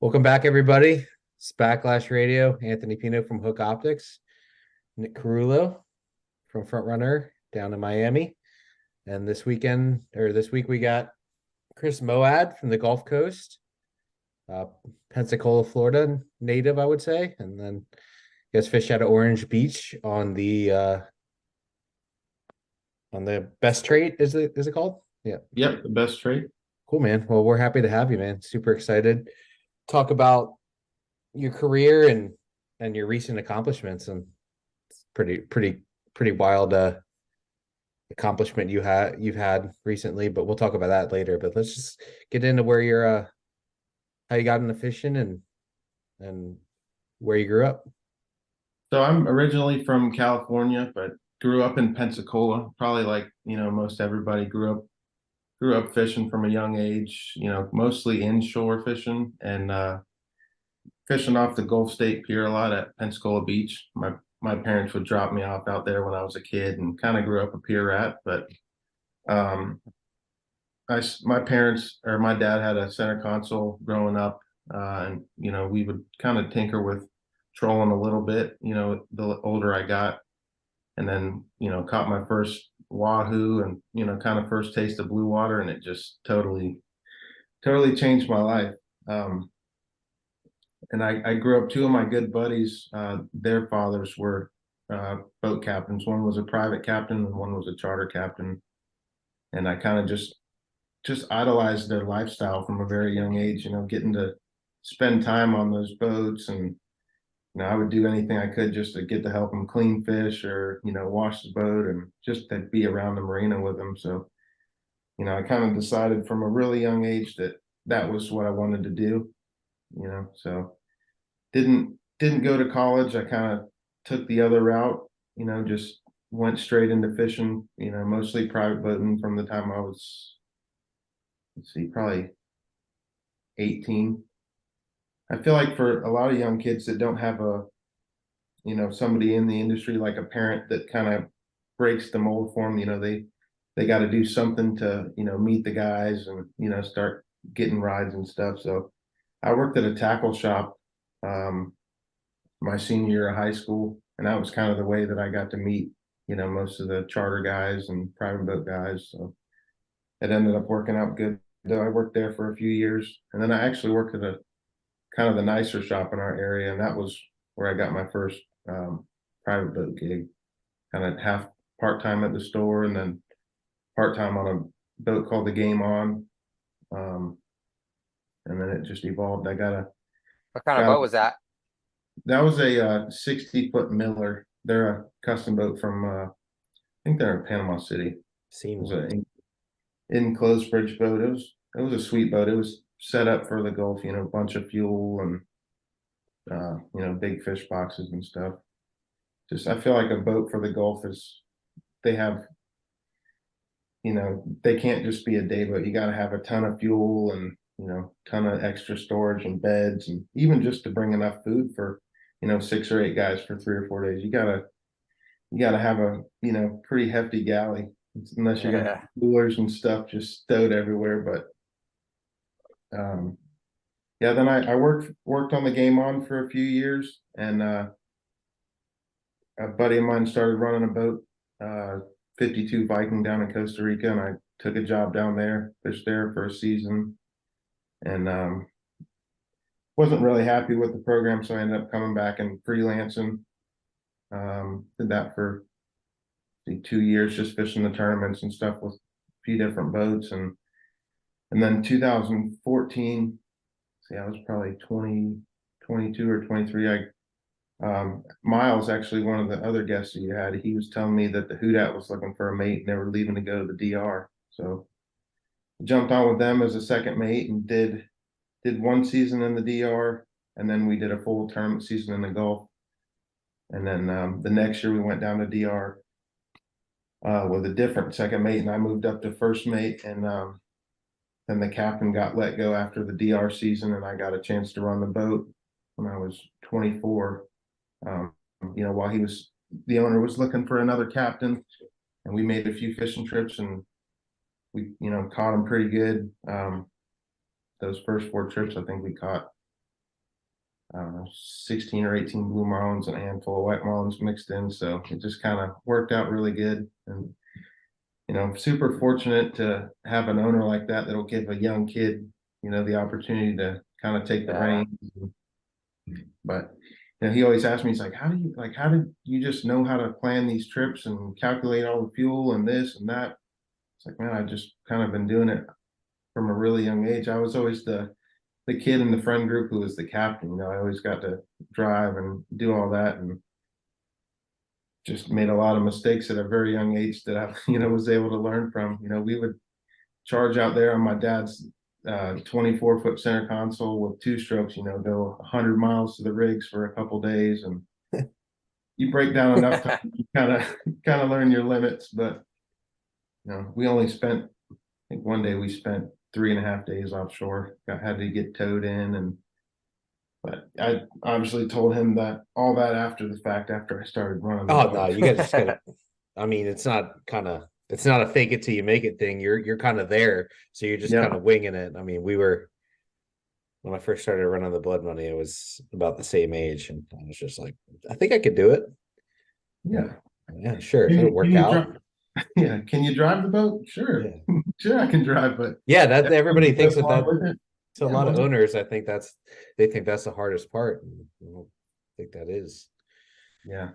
Welcome back, everybody. It's Backlash Radio. Anthony Pino from Hook Optics, Nick Carullo from Front Runner down in Miami. And this week, we got Chris Moad from the Gulf Coast, Pensacola, Florida native, I would say. And then he guys fish out of Orange Beach on the best trait, is it called? Yeah. Yep, the best trait. Cool, man. Well, we're happy to have you, man. Super excited. Talk about your career and your recent accomplishments, and it's pretty wild accomplishment you've had recently, but we'll talk about that later. But let's just get into where you're how you got into fishing and where you grew up. So I'm originally from California, but grew up in Pensacola. Probably like, most everybody grew up fishing from a young age, mostly inshore fishing and fishing off the Gulf State Pier a lot at Pensacola Beach. My parents would drop me off out there when I was a kid and kind of grew up a pier rat, but my parents or my dad had a center console growing up, and we would kind of tinker with trolling a little bit, the older I got, and then caught my first wahoo and kind of first taste of blue water, and it just totally changed my life. And I grew up, two of my good buddies, their fathers were boat captains. One was a private captain and one was a charter captain, and I kind of just idolized their lifestyle from a very young age, getting to spend time on those boats. And I would do anything I could just to get to help them clean fish or wash the boat and just to be around the marina with them. So I kind of decided from a really young age that that was what I wanted to do. So didn't go to college. I kind of took the other route, just went straight into fishing, mostly private boating from the time I was, probably 18. I feel like for a lot of young kids that don't have somebody in the industry, like a parent that kind of breaks the mold for them, they got to do something to, meet the guys and, start getting rides and stuff. So I worked at a tackle shop my senior year of high school, and that was kind of the way that I got to meet, most of the charter guys and private boat guys. So it ended up working out good. Though I worked there for a few years, and then I actually worked at a kind of the nicer shop in our area, and that was where I got my first private boat gig. Kind of half part-time at the store, and then part-time on a boat called the Game On. And then it just evolved. What kind of boat was that? That was a 60-foot Miller. They're a custom boat from I think they're in Panama City. It Seems was an enclosed bridge boat. It was a sweet boat. It was set up for the Gulf, a bunch of fuel and big fish boxes and stuff. Just I feel like a boat for the Gulf is they have, they can't just be a day boat. You got to have a ton of fuel and ton of extra storage and beds, and even just to bring enough food for 6 or 8 guys for 3 or 4 days. You gotta have a pretty hefty galley, unless you got coolers and stuff just stowed everywhere. But then I worked on the Game On for a few years, and a buddy of mine started running a boat, 52 Viking down in Costa Rica, and I took a job down there, fished there for a season, and wasn't really happy with the program, so I ended up coming back and freelancing. Did that for 2 years, just fishing the tournaments and stuff with a few different boats, and then 2014, I was probably 22 or 23. Miles, actually one of the other guests that you had, he was telling me that the Houdat was looking for a mate and they were leaving to go to the DR. So jumped on with them as a second mate and did 1 season in the DR, and then we did a full tournament season in the Gulf. And then the next year we went down to DR with a different second mate, and I moved up to first mate. And then the captain got let go after the DR season, and I got a chance to run the boat when I was 24. While the owner was looking for another captain, and we made a few fishing trips, and we caught him pretty good. Those first 4 trips, I think we caught I don't know, 16 or 18 blue marlins and a handful of white marlins mixed in. So it just kind of worked out really good. And, super fortunate to have an owner like that that'll give a young kid, the opportunity to kind of take the Yeah. reins. But, he always asks me, he's like, how did you just know how to plan these trips and calculate all the fuel and this and that? It's like, man, I just kind of been doing it from a really young age. I was always the kid in the friend group who was the captain. I always got to drive and do all that, and just made a lot of mistakes at a very young age that I, was able to learn from. We would charge out there on my dad's 24-foot center console with two strokes, go 100 miles to the rigs for a couple days, and you break down enough time, you kind of learn your limits. But we only spent, I think one day we spent 3.5 days offshore. Had to get towed in, but I obviously told him that all that after the fact, after I started running. Oh no, you guys just gotta. I mean, it's not a fake it till you make it thing. You're kind of there, so you're just kind of winging it. I mean, when I first started running the Blood Money, it was about the same age, and I was just like, I think I could do it. Yeah, sure, it'll work out. Yeah, can you drive the boat? Sure, yeah. Sure, I can drive, but yeah, that everybody thinks that. So a lot of well, owners, I think they think that's the hardest part. I don't think that is. Yeah,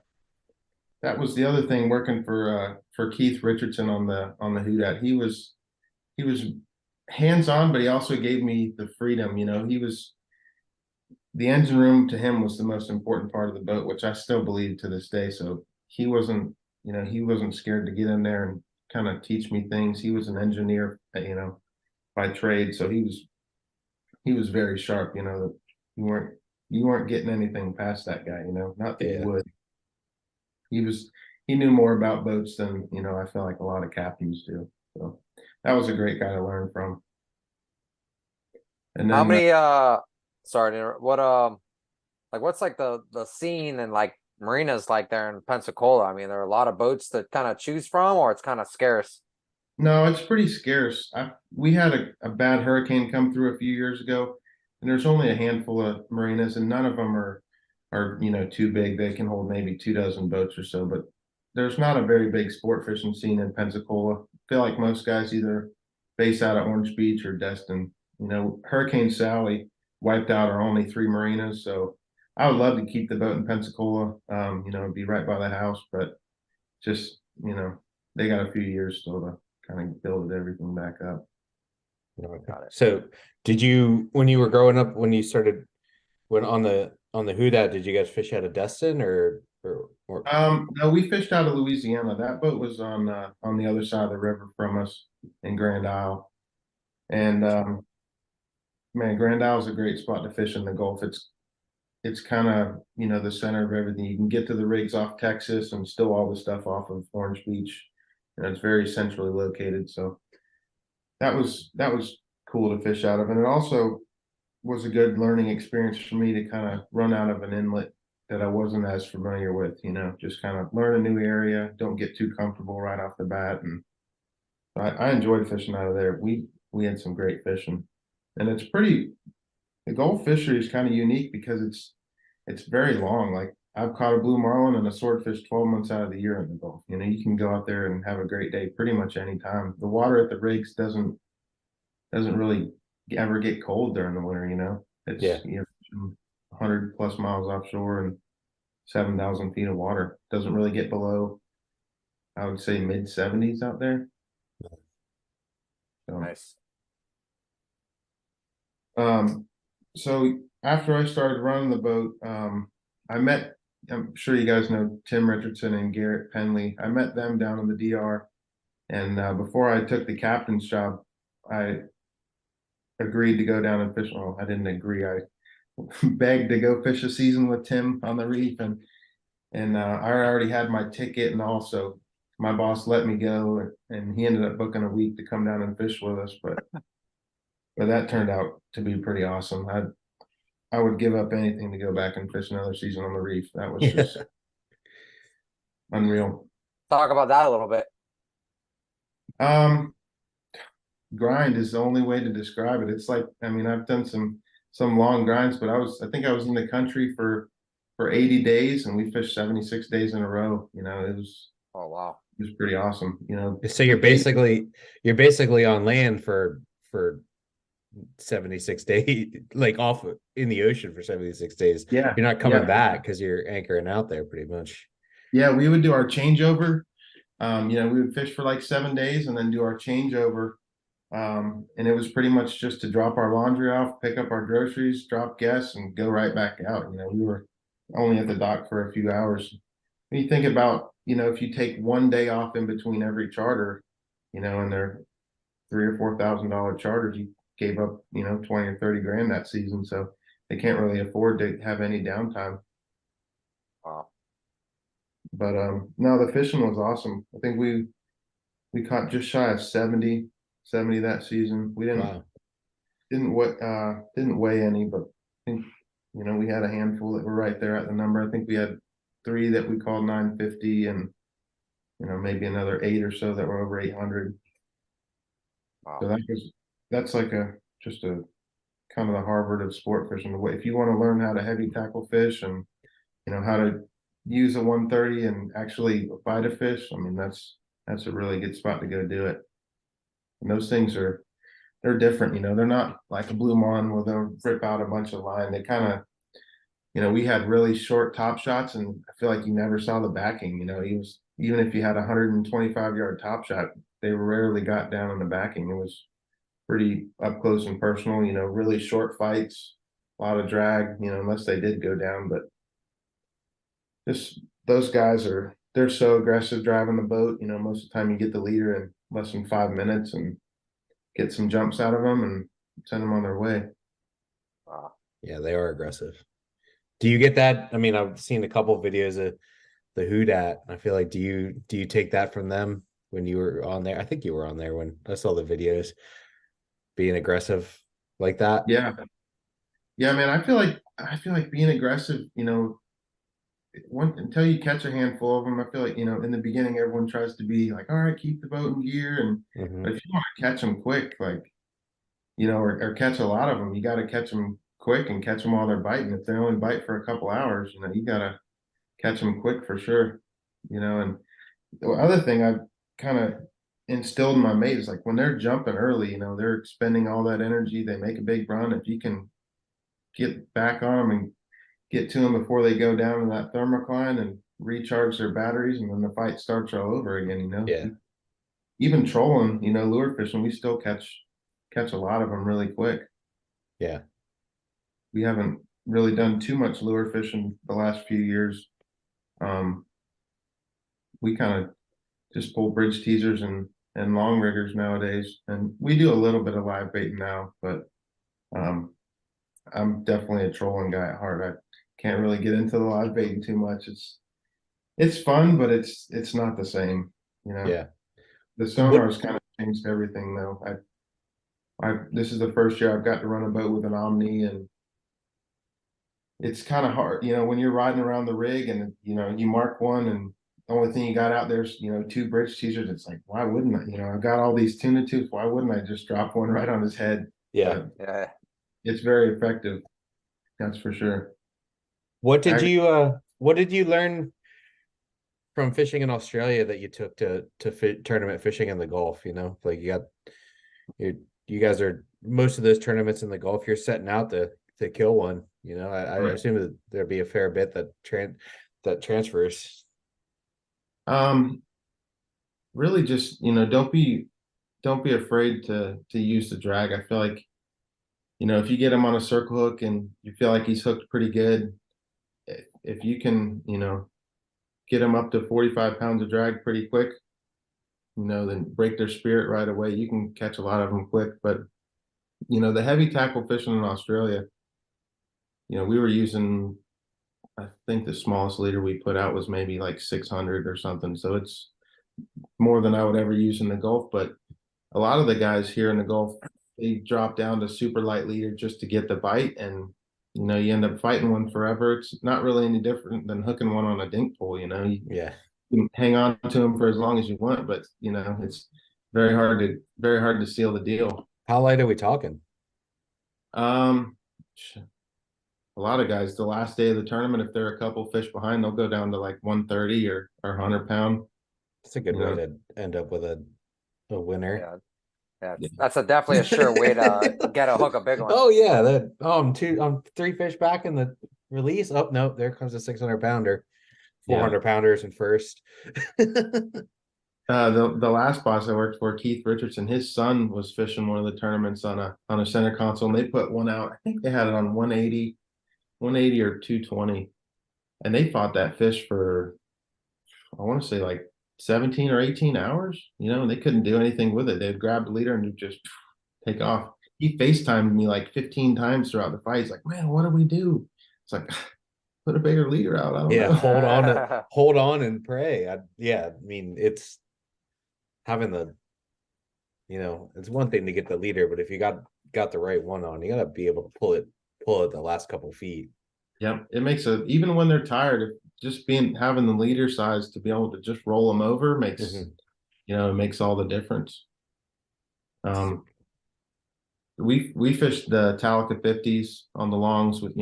that was the other thing working for Keith Richardson on the Houdat. He was hands on, but he also gave me the freedom. The engine room to him was the most important part of the boat, which I still believe to this day. So he wasn't scared to get in there and kind of teach me things. He was an engineer, by trade, so he was very sharp. You weren't getting anything past that guy. Not that you would. He knew more about boats than I feel like a lot of captains do. So that was a great guy to learn from. And then How many sorry to interrupt, what's like the scene and like marinas like there in Pensacola? I mean, there are a lot of boats to kind of choose from, or it's kind of scarce. No, it's pretty scarce. We had a bad hurricane come through a few years ago, and there's only a handful of marinas, and none of them are too big. They can hold maybe 24 boats or so, but there's not a very big sport fishing scene in Pensacola. I feel like most guys either base out of Orange Beach or Destin. Hurricane Sally wiped out our only 3 marinas, so I would love to keep the boat in Pensacola. Be right by the house, but just they got a few years still to kind of build everything back up. Got it. So did you, when you were growing up, when you started, when on the Houdat, did you guys fish out of Destin or? No, we fished out of Louisiana. That boat was on the other side of the river from us in Grand Isle. And man, Grand Isle is a great spot to fish in the Gulf. It's kind of the center of everything. You can get to the rigs off Texas and still all the stuff off of Orange Beach, and it's very centrally located. So that was cool to fish out of, and it also was a good learning experience for me to kind of run out of an inlet that I wasn't as familiar with. Just kind of learn a new area, don't get too comfortable right off the bat, and I enjoyed fishing out of there. We had some great fishing, and the Gulf fishery is kind of unique because it's very long. Like I've caught a blue marlin and a swordfish 12 months out of the year in the Gulf. You can go out there and have a great day pretty much any time. The water at the rigs doesn't really ever get cold during the winter. It's 100 plus miles offshore and 7,000 feet of water. Doesn't really get below, I would say, mid 70s out there. So, Nice. So after I started running the boat, I'm sure you guys know Tim Richardson and Garrett Penley. I met them down in the DR, and before I took the captain's job, I agreed to go down and fish. Well, I didn't agree. I begged to go fish a season with Tim on the reef, and I already had my ticket, and also my boss let me go, and he ended up booking a week to come down and fish with us. But that turned out to be pretty awesome. I would give up anything to go back and fish another season on the reef. That was just unreal. Talk about that a little bit. Grind is the only way to describe it. It's like, I've done some some long grinds, but I think I was in the country for 80 days, and we fished 76 days in a row. Oh wow. It was pretty awesome. So you're basically on land for 76 days, like off in the ocean for 76 days. Yeah, You're not coming back because you're anchoring out there pretty much. yeah. We would do our changeover. We would fish for like 7 days and then do our changeover. And it was pretty much just to drop our laundry off, pick up our groceries, drop guests, and go right back out. We were only at the dock for a few hours. When you think about, if you take one day off in between every charter, and they're $3,000 or $4,000 charters, you gave up, 20 or 30 grand that season. So they can't really afford to have any downtime. Wow. But no, the fishing was awesome. I think we caught just shy of 70 that season. We Wow. didn't weigh any, but I think we had a handful that were right there at the number. I think we had 3 that we called 950, and maybe another 8 or so that were over 800. Wow. So that's like just a kind of the Harvard of sport fishing. If you want to learn how to heavy tackle fish and how to use a 130 and actually fight a fish, I mean that's a really good spot to go do it. And those things they're different. They're not like a blue mon where they'll rip out a bunch of line. They kind of, we had really short top shots, and I feel like you never saw the backing. Even if you had a 125-yard top shot, they rarely got down on the backing. It was pretty up close and personal. Really short fights, a lot of drag. Unless they did go down, but just those guys they're so aggressive driving the boat. Most of the time you get the leader in less than 5 minutes and get some jumps out of them and send them on their way. Wow. Yeah, they are aggressive. Do you get that? I mean, I've seen a couple of videos of the Houdat. I feel like do you take that from them when you were on there? I think you were on there when I saw the videos, being aggressive like that. Yeah, man. I feel like being aggressive. Until you catch a handful of them, I feel like in the beginning everyone tries to be like, all right, keep the boat in gear, and but if you want to catch them quick, like or catch a lot of them, you got to catch them quick and catch them while they're biting. If they only bite for a couple hours, you got to catch them quick for sure. And the other thing I've kind of instilled in my mates is like when they're jumping early, they're expending all that energy. They make a big run. If you can get back on them and get to them before they go down in that thermocline and recharge their batteries, and then the fight starts all over again. Yeah. Even trolling, lure fishing, we still catch a lot of them really quick. Yeah. We haven't really done too much lure fishing the last few years. We kind of just pull bridge teasers and long riggers nowadays, and we do a little bit of live baiting now, but I'm definitely a trolling guy at heart. I can't really get into the live baiting too much. It's fun, but it's not the same. Yeah. The sonar's kind of changed everything though. This is the first year I've got to run a boat with an Omni, and it's kind of hard, when you're riding around the rig and you mark one and the only thing you got out there's 2 bridge teasers. It's like, why wouldn't I? I've got all these tuna tubes. Why wouldn't I just drop one right on his head? Yeah. Yeah. It's very effective. That's for sure. What did you learn from fishing in Australia that you took to tournament fishing in the Gulf? Like you guys are, most of those tournaments in the Gulf, you're setting out to kill one. I assume that there'd be a fair bit that transfers. Really just, don't be afraid to use the drag. I feel like, if you get him on a circle hook and you feel like he's hooked pretty good, if you can, get them up to 45 pounds of drag pretty quick, then break their spirit right away. You can catch a lot of them quick. But, the heavy tackle fishing in Australia, we were using, I think the smallest leader we put out was maybe like 600 or something. So it's more than I would ever use in the Gulf. But a lot of the guys here in the Gulf, they drop down to super light leader just to get the bite, and you end up fighting one forever. It's not really any different than hooking one on a dink pole. You can hang on to them for as long as you want, but it's very hard to seal the deal. How light are we talking? a lot of guys, the last day of the tournament, if they're a couple fish behind, they'll go down to like 130 or 100 pound. It's a good You way know? to end up with a winner. Yeah. Yeah, that's definitely a sure way to get a hook a big one. Oh yeah, that I'm 3 fish back in the release. Oh no, there comes a 600 pounder, 400 pounders in first. The last boss I worked for, Keith Richardson, his son was fishing one of the tournaments on a center console, and they put one out. I think they had it on 180 or 220, and they fought that fish for, I want to say like 17 or 18 hours, and they couldn't do anything with it. They'd grab the leader and just take off. He FaceTimed me like 15 times throughout the fight. He's like, man, what do we do? It's like, put a bigger leader out. I don't know. hold on and pray. I mean, it's having it's one thing to get the leader, but if you got the right one on, you got to be able to pull it the last couple feet. Yep. It makes even when they're tired, just having the leader size to be able to just roll them over makes, it makes all the difference. We fished the Talica 50s on the longs with,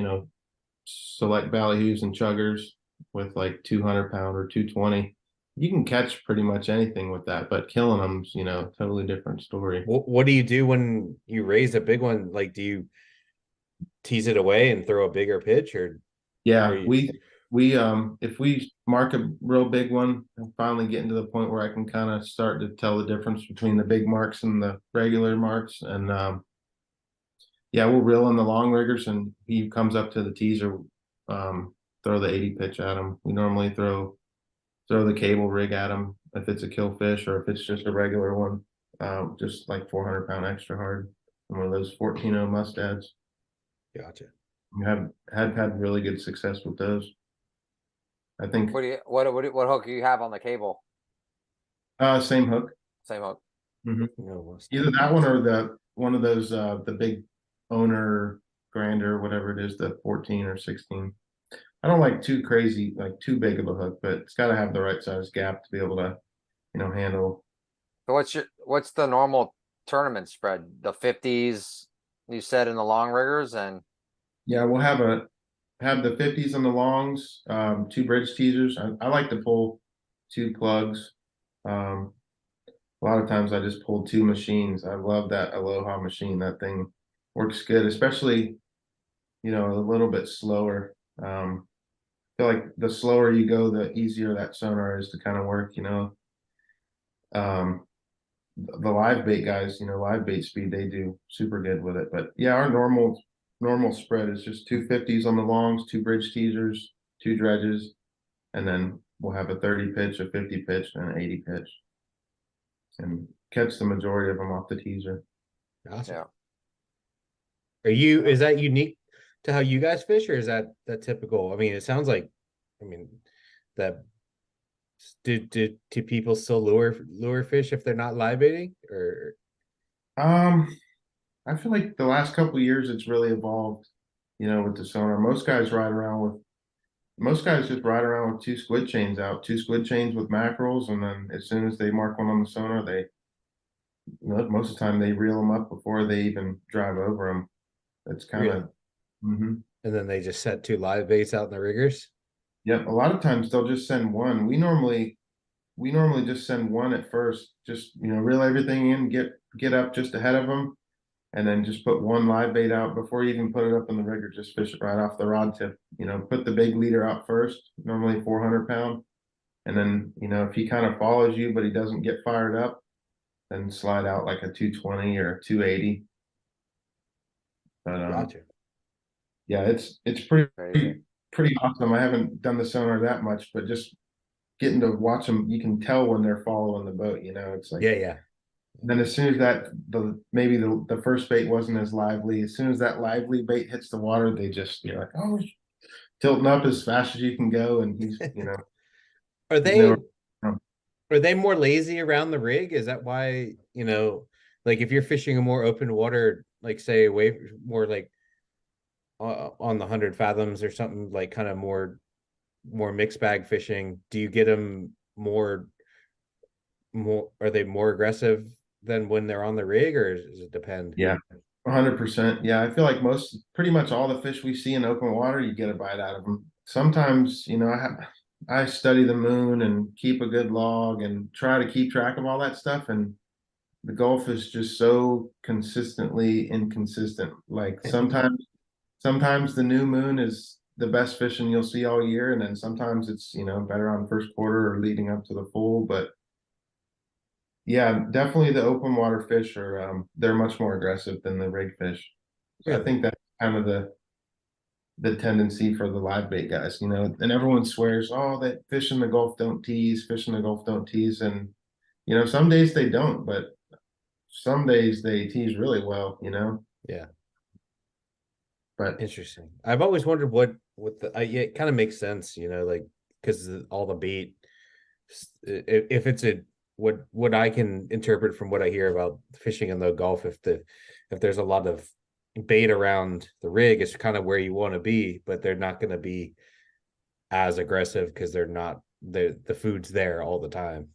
select ballyhoos and chuggers with like 200 pound or 220. You can catch pretty much anything with that, but killing them's, totally different story. What do you do when you raise a big one? Like, do you tease it away and throw a bigger pitch, or? Yeah, we if we mark a real big one, I'm finally getting to the point where I can kind of start to tell the difference between the big marks and the regular marks. And we'll reel in the long riggers, and he comes up to the teaser, throw the 80 pitch at him. We normally throw the cable rig at him if it's a kill fish, or if it's just a regular one, just like 400 pound extra hard, one of those 14-0 mustads. Gotcha. We have had really good success with those. I think. What hook do you have on the cable? Same hook. Same hook. Mm-hmm. Either that one or one of those the big owner grander, whatever it is, the 14 or 16. I don't like too crazy, like too big of a hook, but it's got to have the right size gap to be able to, handle. So what's the normal tournament spread? The 50s you said in the long riggers, and yeah, we'll have the 50s on the longs, 2 bridge teasers. I like to pull 2 plugs. A lot of times I just pull 2 machines. I love that Aloha machine. That thing works good, especially, a little bit slower. I feel like the slower you go, the easier that sonar is to kind of work, the live bait guys, live bait speed, they do super good with it. But yeah, our normal spread is just 2 50s on the longs, 2 bridge teasers, 2 dredges, and then we'll have a 30 pitch, a 50 pitch, and an 80 pitch, and catch the majority of them off the teaser. Awesome. Yeah. Is that unique to how you guys fish, or is that typical? I mean, it sounds like, that do people still lure fish if they're not live baiting, or? I feel like the last couple of years it's really evolved, with the sonar. Most guys just ride around with 2 squid chains out, 2 squid chains with mackerels, and then as soon as they mark one on the sonar, they, most of the time they reel them up before they even drive over them. It's kind of. And then they just set 2 live baits out in the riggers. Yep, a lot of times they'll just send one. We normally just send one at first, just reel everything in, get up just ahead of them, and then just put 1 live bait out before you even put it up in the rigger. Just fish it right off the rod tip. Put the big leader out first, normally 400 pound, and then if he kind of follows you but he doesn't get fired up, then slide out like a 220 or a 280. But Gotcha. Yeah, it's pretty awesome. I haven't done the sonar that much, but just getting to watch them, you can tell when they're following the boat. It's like, yeah. Then as soon as maybe the first bait wasn't as lively, as soon as that lively bait hits the water, you're like, oh, tilting up as fast as you can go, and he's Are they more lazy around the rig? Is that why, like if you're fishing a more open water, like say away more like on the 100 fathoms or something, like kind of more mixed bag fishing, do you get them more, are they more aggressive than when they're on the rig, or does it depend? Yeah, 100%. Yeah, I feel like pretty much all the fish we see in open water, you get a bite out of them. Sometimes, I study the moon and keep a good log and try to keep track of all that stuff. And the Gulf is just so consistently inconsistent. Like sometimes the new moon is the best fishing you'll see all year, and then sometimes it's better on first quarter or leading up to the full. But yeah, definitely the open water fish are they're much more aggressive than the rig fish. So I Really? think that's kind of the tendency for the live bait guys, and everyone swears, oh, that fish in the Gulf don't tease, fish in the Gulf don't tease. And some days they don't, but some days they tease really well. Yeah. But Interesting. I've always wondered what the yeah, it kind of makes sense, like because all the bait, if it's what I can interpret from what I hear about fishing in the Gulf, if there's a lot of bait around the rig, it's kind of where you want to be, but they're not going to be as aggressive because they're not the food's there all the time.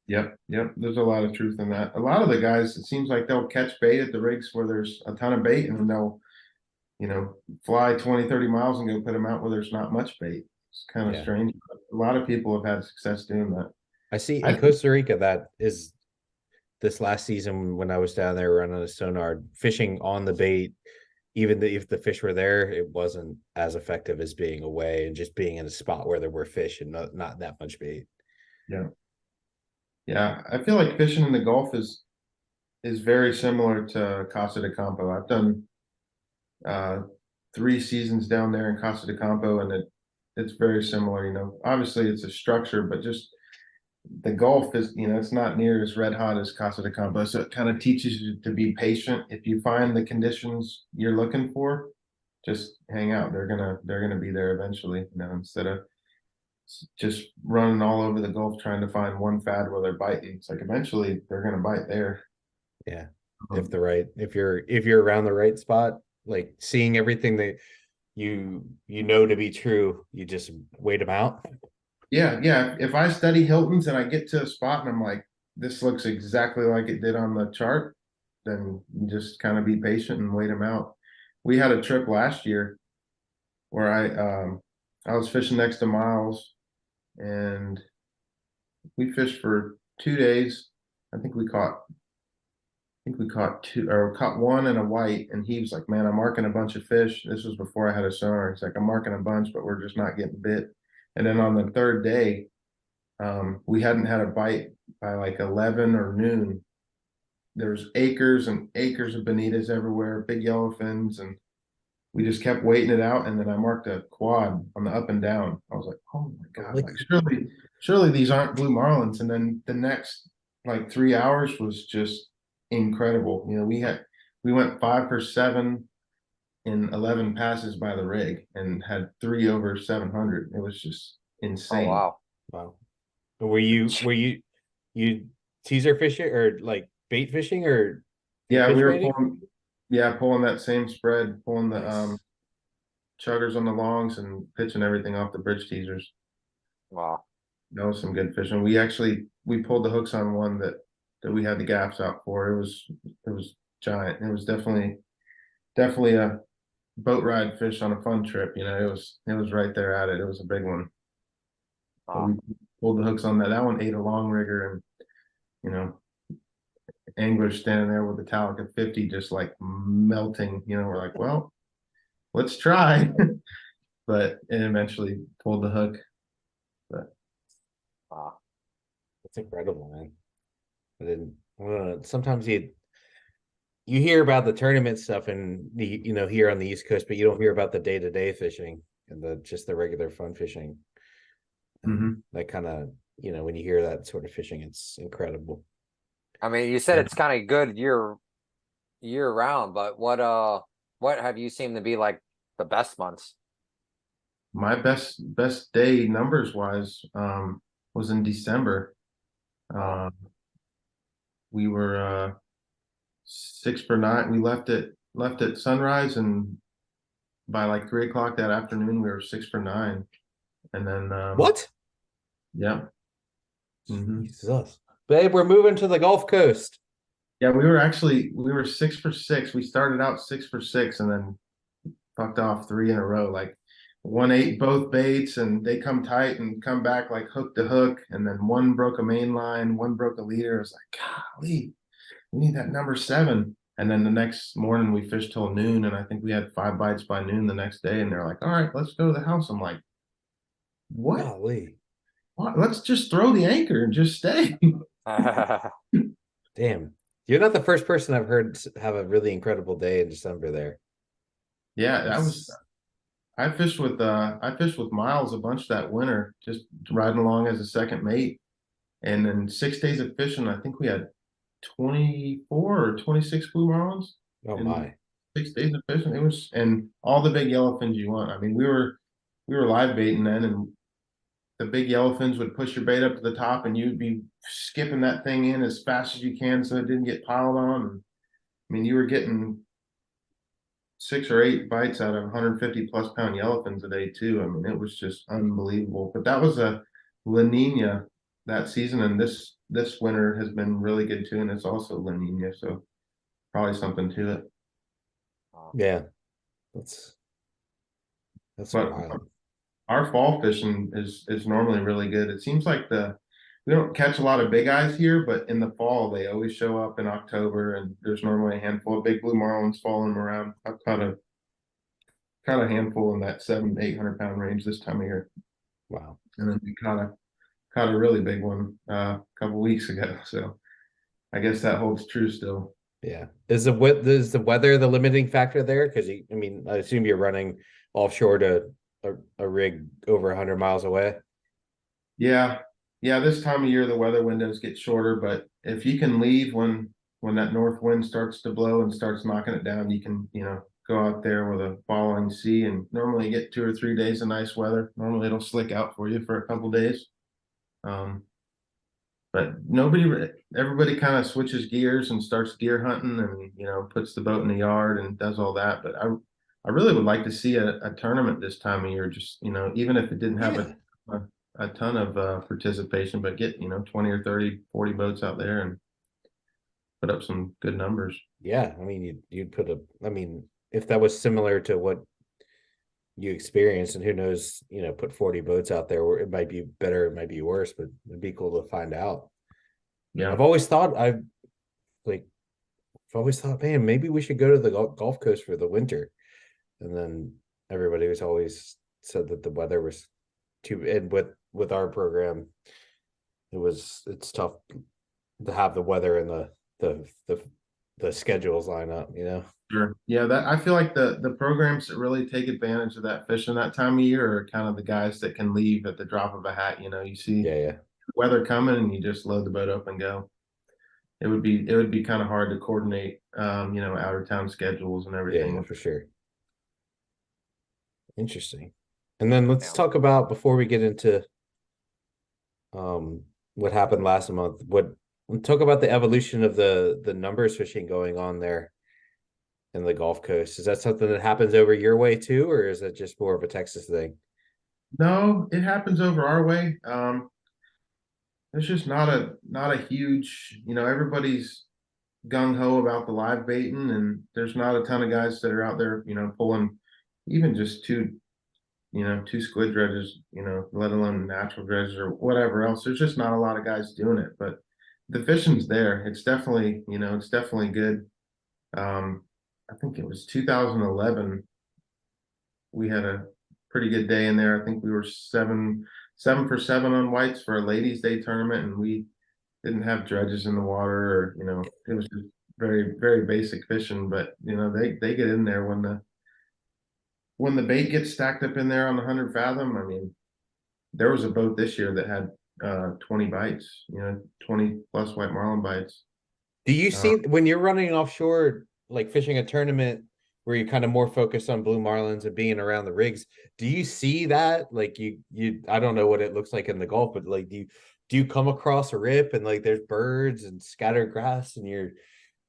yep, there's a lot of truth in that. A lot of the guys, it seems like they'll catch bait at the rigs where there's a ton of bait, and then they'll fly 20-30 miles and go put them out where there's not much bait. It's kind of Yeah. strange. A lot of people have had success doing that. I see I in Costa Rica that is this last season when I was down there running a sonar fishing on the bait, even if the fish were there, it wasn't as effective as being away and just being in a spot where there were fish and not that much bait. Yeah. Yeah, I feel like fishing in the Gulf is very similar to Casa de Campo. I've done 3 seasons down there in Casa de Campo, and it's very similar. Obviously it's a structure, but just the Gulf is, it's not near as red hot as Casa de Campo, so it kind of teaches you to be patient. If you find the conditions you're looking for, just hang out. They're gonna be there eventually. Instead of just running all over the Gulf trying to find one fad where they're biting. It's like eventually they're gonna bite there. Yeah. If you're around the right spot, like seeing everything that you to be true, you just wait them out. Yeah. If I study Hilton's and I get to a spot and I'm like, this looks exactly like it did on the chart, then you just kind of be patient and wait them out. We had a trip last year where I was fishing next to Miles, and we fished for 2 days. I think we caught two, or caught one and a white, and he was like, man, I'm marking a bunch of fish. This was before I had a sonar. He's like, I'm marking a bunch, but we're just not getting bit. And then on the third day, we hadn't had a bite by like 11 or noon. There's acres and acres of bonitas everywhere, big yellowfins, and we just kept waiting it out. And then I marked a quad on the up and down. I was like, oh my God, like surely these aren't blue marlins. And then the next like 3 hours was just incredible. We went 5 for 7 in 11 passes by the rig and had 3 over 700. It was just Oh insane. wow. Wow. Were you teaser fishing or like bait fishing or Yeah, fish we were baiting? pulling that same spread, pulling the Nice. chuggers on the longs and pitching everything off the bridge teasers. Wow. That was some good fishing. We pulled the hooks on one that we had the gaffs out for. It was giant. It was definitely a boat ride fish on a fun trip. It was right there at it. It was a big one. But Wow. we pulled the hooks on that. That one ate a long rigger, and anglers standing there with the Talica 50 just like melting. We're like, well, let's try. But it eventually pulled the hook. But Wow. That's incredible, man. I didn't sometimes you hear about the tournament stuff and here on the East Coast, but you don't hear about the day-to-day fishing and the regular fun fishing. And that kind of, when you hear that sort of fishing, it's incredible. I mean, you said it's kind of good year round, but what have you seen to be like the best months? my best day numbers wise was in December. We were 6 for 9. We left at sunrise, and by like 3 o'clock that afternoon we were 6 for 9. And then What? yeah. Jesus. Babe, we're moving to the Gulf Coast. Yeah, we were 6 for 6. We started out 6 for 6 and then fucked off 3 in a row. Like one ate both baits and they come tight and come back like hook to hook. And then one broke a main line, one broke a leader. It was like, golly, we need that number 7. And then the next morning we fished till noon, and I think we had 5 bites by noon the next day. And they're like, all right, let's go to the house. I'm like, what? Golly. What? Let's just throw the anchor and just stay. Damn. You're not the first person I've heard have a really incredible day in December there. Yeah, I fished with Miles a bunch that winter, just riding along as a second mate. And then 6 days of fishing, I think we had 24 or 26 blue marlins. Oh in my. 6 days of fishing. It was, and all the big yellowfins you want. I mean, we were live baiting then, and the big yellowfins would push your bait up to the top, and you'd be skipping that thing in as fast as you can so it didn't get piled on. And I mean, you were getting 6 or 8 bites out of 150 plus pound yellowfins a day too. I mean, it was just unbelievable. But that was a La Nina that season, and this winter has been really good too, and it's also La Nina, so probably something to it. Yeah. That's But wild. our fall fishing is normally really good. It seems like we don't catch a lot of big eyes here, but in the fall they always show up in October, and there's normally a handful of big blue marlins following them around. I've caught a handful in that 700 to 800 pound range this time of year. Wow. And then we caught a really big one a couple weeks ago. So I guess that holds true still. Yeah. Is the weather the limiting factor there? Because I mean, I assume you're running offshore to a rig over 100 miles away. Yeah. This time of year the weather windows get shorter, but if you can leave when that north wind starts to blow and starts knocking it down, you can go out there with a following sea, and normally you get 2 or 3 days of nice weather. Normally it'll slick out for you for a couple days. But everybody kind of switches gears and starts deer hunting, and puts the boat in the yard and does all that. But I really would like to see a tournament this time of year, just even if it didn't have a ton of participation, but get 20 or 30, 40 boats out there and put up some good numbers. Yeah, I mean, you'd put I mean, if that was similar to what you experienced, and who knows, put 40 boats out there, where it might be better, it might be worse, but it'd be cool to find out. Yeah, I've always thought, man, maybe we should go to the Gulf Coast for the winter. And then everybody was always said that the weather was too, and with our program, it's tough to have the weather and the schedules line up, Sure. Yeah, that I feel like the programs that really take advantage of that fishing that time of year are kind of the guys that can leave at the drop of a hat. You see Yeah. weather coming and you just load the boat up and go. It would be kind of hard to coordinate out of town schedules and everything. Yeah, for sure. Interesting. And then let's talk about, before we get into what happened last month, talk about the evolution of the numbers fishing going on there in the Gulf Coast. Is that something that happens over your way too, or is it just more of a Texas thing? No, it happens over our way. There's just not a huge, everybody's gung ho about the live baiting, and there's not a ton of guys that are out there, pulling even just two squid dredges, let alone natural dredges or whatever else. There's just not a lot of guys doing it, but the fishing's there. It's definitely good. I think it was 2011. We had a pretty good day in there. I think we were 7 for 7 on whites for a ladies' day tournament, and we didn't have dredges in the water, or it was just very, very basic fishing. But they get in there when the bait gets stacked up in there on the 100 fathom. I mean, there was a boat this year that had 20 bites, 20 plus white marlin bites. Do you see, when you're running offshore, like fishing a tournament where you're kind of more focused on blue marlins and being around the rigs, do you see that? Like you I don't know what it looks like in the Gulf, but like do you come across a rip and like there's birds and scattered grass, and you're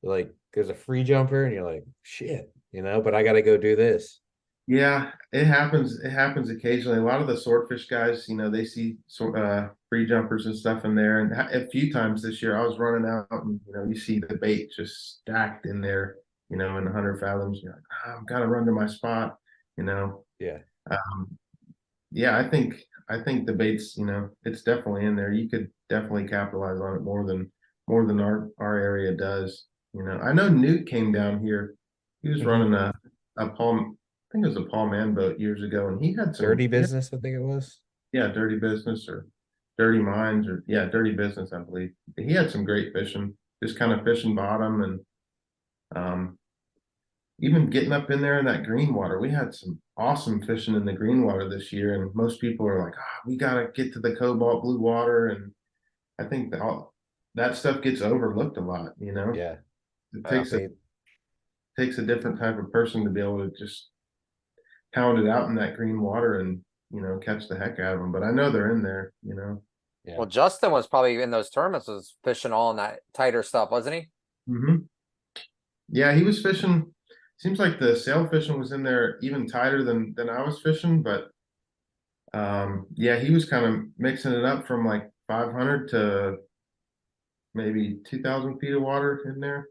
like, there's a free jumper and you're like, shit, but I got to go do this? Yeah, it happens. It happens occasionally. A lot of the swordfish guys, they see free jumpers and stuff in there. And a few times this year, I was running out, and you see the bait just stacked in there, in 100 fathoms. You're like, I've got to run to my spot. You know, Yeah. um, yeah, I think the bait's, it's definitely in there. You could definitely capitalize on it more than our area does. I know Newt came down here. He was Mhm. running a Paul, I think it was a Paul Man boat years ago, and Dirty business, I think it was. yeah, Dirty Business or Dirty Minds or yeah, Dirty Business, I believe. He had some great fishing, just kind of fishing bottom and um even getting up in there in that green water. We had some awesome fishing in the green water this year, and most people are like, we gotta get to the cobalt blue water, and I think that stuff gets overlooked a lot. Yeah. It Yeah. takes a different type of person to be able to just pound it out in that green water and catch the heck out of them. But I know they're in there. Yeah. Well, Justin was probably in those tournaments was fishing all in that tighter stuff, wasn't he? hmm Yeah, he was fishing. Seems like the sail fishing was in there even tighter than I was fishing, but yeah, he was kind of mixing it up from like 500 to maybe 2,000 feet of water in there.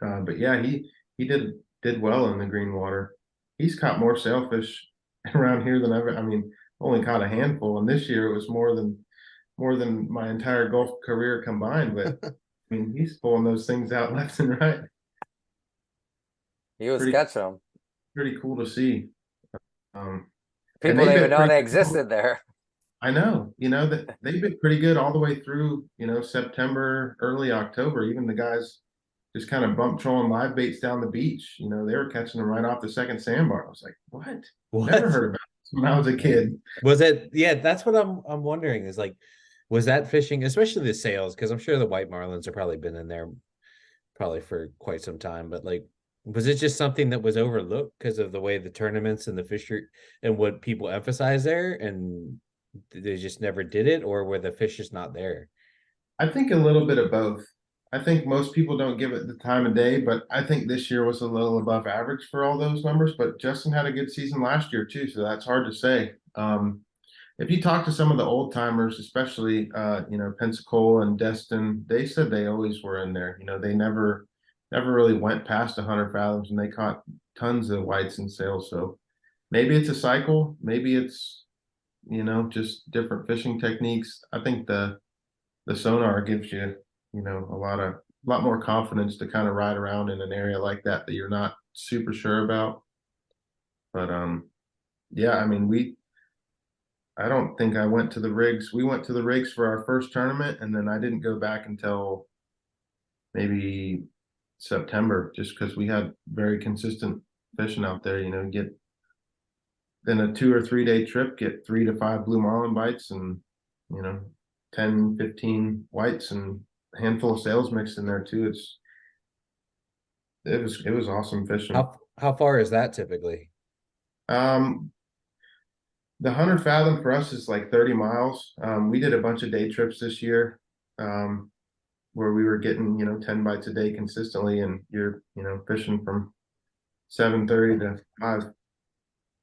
But yeah, he did well in the green water. He's caught more sailfish around here than ever. I mean, only caught a handful, and this year it was more than my entire Gulf career combined. But I mean, he's pulling those things out left and right. He was Pretty catching them. pretty cool to see. Um, and People they didn't even bit know pretty they good. existed there. I know, that they bit pretty good all the way through, September, early October. Even the guys just kind of bump trolling live baits down the beach. They were catching them right off the second sandbar. I was like, what? Never What? heard about this when I was a kid. Was it? Yeah, that's what I'm wondering is like, was that fishing, especially the sails? Because I'm sure the white marlins have probably been in there probably for quite some time, but like, was it just something that was overlooked because of the way the tournaments and the fishery and what people emphasize there, and they just never did it, or were the fish just not there? I think a little bit of both. I think most people don't give it the time of day, but I think this year was a little above average for all those numbers. But Justin had a good season last year too, so that's hard to say. If you talk to some of the old timers, especially Pensacola and Destin, they said they always were in there. They never really went past 100 fathoms, and they caught tons of whites and sails. So maybe it's a cycle, maybe it's just different fishing techniques. I think the sonar gives you a lot more confidence to kind of ride around in an area like that you're not super sure about. But yeah, I mean, I don't think I went to the rigs. We went to the rigs for our first tournament, and then I didn't go back until maybe September, just because we had very consistent fishing out there. Get in a 2 or 3 day trip, get 3 to 5 blue marlin bites and you know 10, 15 whites and a handful of sails mixed in there too. It was awesome fishing. How far is that typically? Um, the 100 fathom for us is like 30 miles. We did a bunch of day trips this year, where we were getting 10 bites a day consistently, and you're fishing from 7:30 to 5.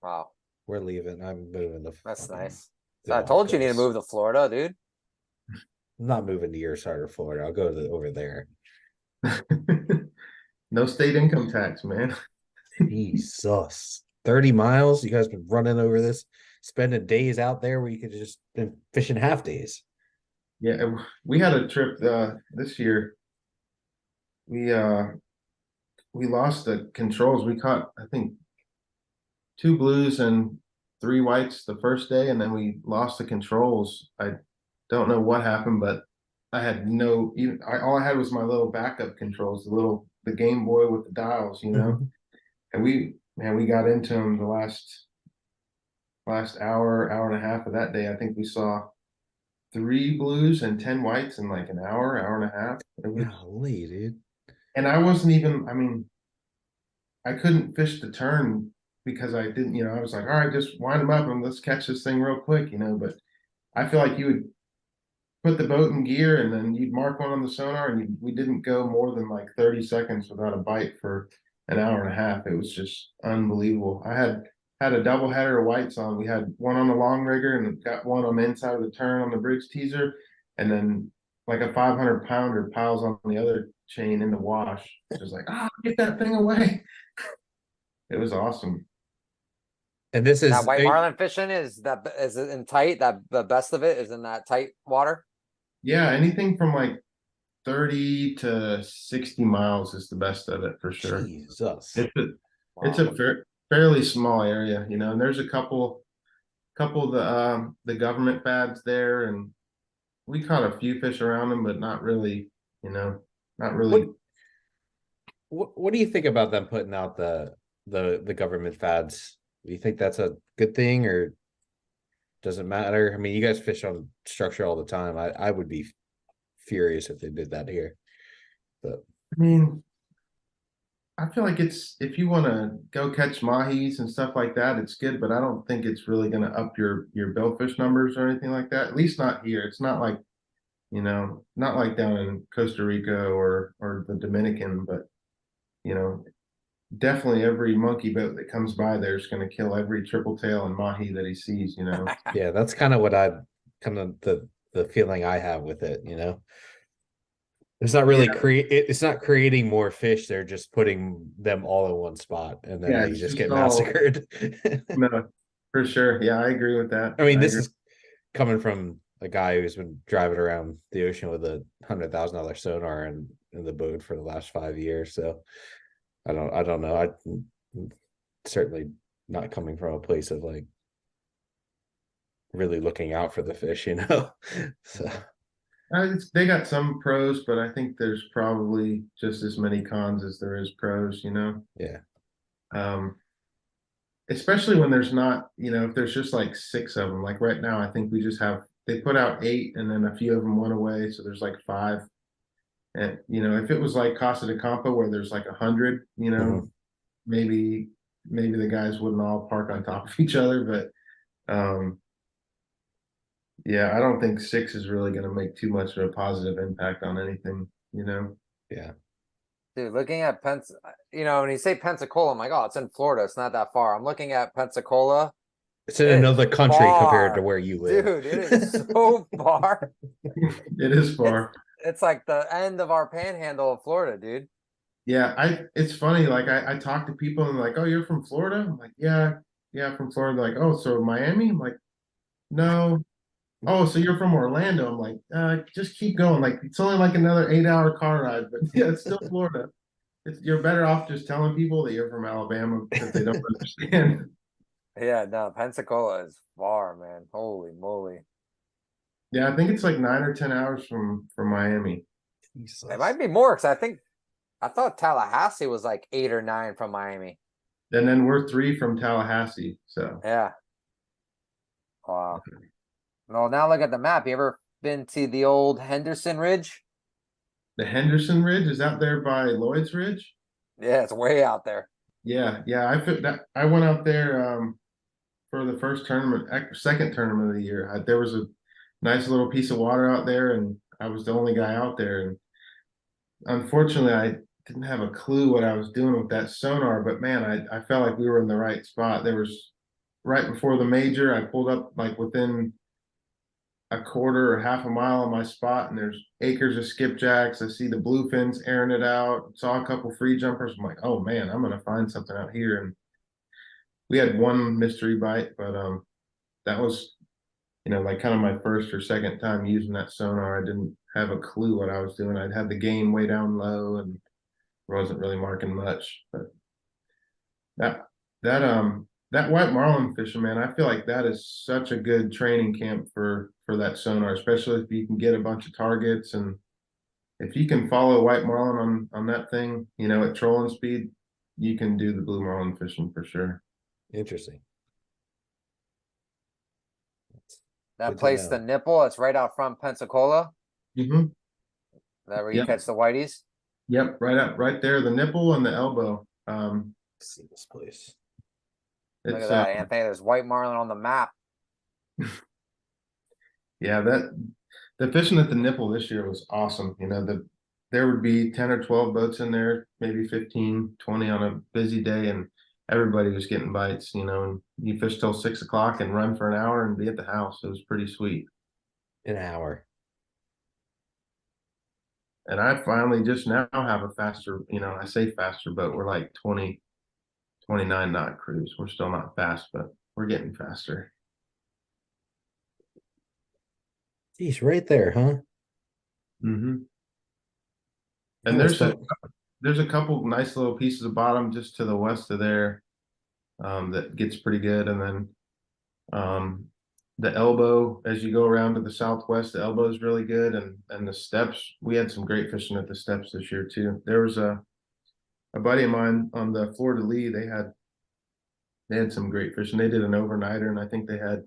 Wow, We're leaving. I'm moving that's nice. the So I Gulf told you need to Coast. move to Florida, dude. I'm not moving to your side of Florida. I'll go to over there. No state income tax, man. Jesus. 30 miles. You guys been running over this, spending days out there where you could just been fishing half days. Yeah, we had a trip this year. We lost the controls. We caught, I think, 2 blues and 3 whites the first day, and then we lost the controls. I don't know what happened, but I had no even all I had was my little backup controls, the Game Boy with the dials. And we got into them the last hour and a half of that day. I think we saw 3 blues and 10 whites in like an hour and a half. Golly, dude. And I wasn't even, I mean, I couldn't fish the turn because I didn't, I was like, all right, just wind them up and let's catch this thing real quick. But I feel like you would put the boat in gear and then you'd mark one on the sonar, and we didn't go more than like 30 seconds without a bite for an hour and a half. It was just unbelievable. I had a double header of whites on. We had one on the long rigger and got one on the inside of the turn on the bridge teaser, and then like a 500-pounder piles on the other chain in the wash. Just like, get that thing away. It was awesome. And this That is white marlin fishing is it in tight? That the best of it is in that tight water. Yeah, anything from like 30 to 60 miles is the best of it for sure. Jesus. It's a fairly small area, you know, and there's a couple of the government fads there, and we caught a few fish around them, but not really, you know, not really. What do you think about them putting out the government fads? Do you think that's a good thing, or does it matter? I mean, you guys fish on structure all the time. I would be furious if they did that here. But I mean, I feel like if you want to go catch mahis and stuff like that, it's good, but I don't think it's really going to up your billfish numbers or anything like that. At least not here. It's not like, you know, not like down in Costa Rica or the Dominican, but you know, definitely every monkey boat that comes by there is going to kill every triple tail and mahi that he sees, you know. yeah, that's kind of what the feeling I have with it, you know. It's not really it's not creating more fish, they're just putting them all in one spot and then they just get massacred. No, for sure. Yeah, I agree with that. I mean, this is coming from a guy who's been driving around the ocean with a $100,000 sonar in the boat for the last 5 years. So I don't know. I'm certainly not coming from a place of like really looking out for the fish, you know. So they got some pros, but I think there's probably just as many cons as there is pros, you know. Yeah. Especially when there's not, you know, if there's just like 6 of them. Like right now, I think we just have, they put out 8 and then a few of them went away, so there's like 5. And you know, if it was like Casa de Campo where there's like 100, you know, maybe the guys wouldn't all park on top of each other, but yeah, I don't think 6 is really going to make too much of a positive impact on anything, you know. Yeah. Dude, looking at you know, when you say Pensacola, I'm like, oh, it's in Florida. It's not that far. I'm looking at Pensacola. It's in another country compared to where you live. Dude, it is so far. It is far. It's like the end of our panhandle of Florida, dude. Yeah, it's funny. Like I talk to people and like, oh, you're from Florida? I'm like, yeah, from Florida. They're like, oh, so Miami? I'm like, no. Oh, so you're from Orlando? I'm like, just keep going. Like it's only like another 8-hour car ride, but yeah, it's still Florida. You're better off just telling people that you're from Alabama because they don't understand. Yeah, no, Pensacola is far, man. Holy moly. Yeah, I think it's like 9 or 10 hours from Miami. Jesus. It might be more because I thought Tallahassee was like 8 or 9 from Miami. And then we're 3 from Tallahassee. So yeah. Wow. Well, now look at the map. You ever been to the old Henderson Ridge? The Henderson Ridge is out there by Lloyd's Ridge. Yeah, it's way out there. Yeah. I went out there for the second tournament of the year. There was a nice little piece of water out there, and I was the only guy out there. And unfortunately, I didn't have a clue what I was doing with that sonar. But man, I felt like we were in the right spot. There was right before the major. I pulled up like within a quarter or half a mile on my spot, and there's acres of skipjacks. I see the bluefins airing it out. Saw a couple free jumpers. I'm like, oh man, I'm gonna find something out here. And we had one mystery bite, but that was, you know, like kind of my first or second time using that sonar. I didn't have a clue what I was doing. I'd had the game way down low and wasn't really marking much. But that white marlin fishing, man, I feel like that is such a good training camp for that sonar, especially if you can get a bunch of targets, and if you can follow white marlin on that thing, you know, at trolling speed, you can do the blue marlin fishing for sure. Interesting. That place, the Nipple, it's right out from Pensacola. Mm-hmm. That where you catch the whiteys? Yep, right there, the Nipple and the elbow. Let's see this place. Look at that, Anthony. There's white marlin on the map. Yeah, the fishing at the Nipple this year was awesome. You know, there would be 10 or 12 boats in there, maybe 15, 20 on a busy day, and everybody was getting bites, and you fish till 6 o'clock and run for an hour and be at the house. It was pretty sweet. An hour. And I finally just now have a faster, I say faster, but we're like 20, 29 knot cruise. We're still not fast, but we're getting faster. Geez, right there, huh? Mm-hmm. I And almost thought- there's a couple nice little pieces of bottom just to the west of there that gets pretty good. And then the elbow, as you go around to the southwest, the elbow is really good. And the steps, we had some great fishing at the steps this year too. There was a buddy of mine on the Florida Lee. They had some great fishing. They did an overnighter, and I think they had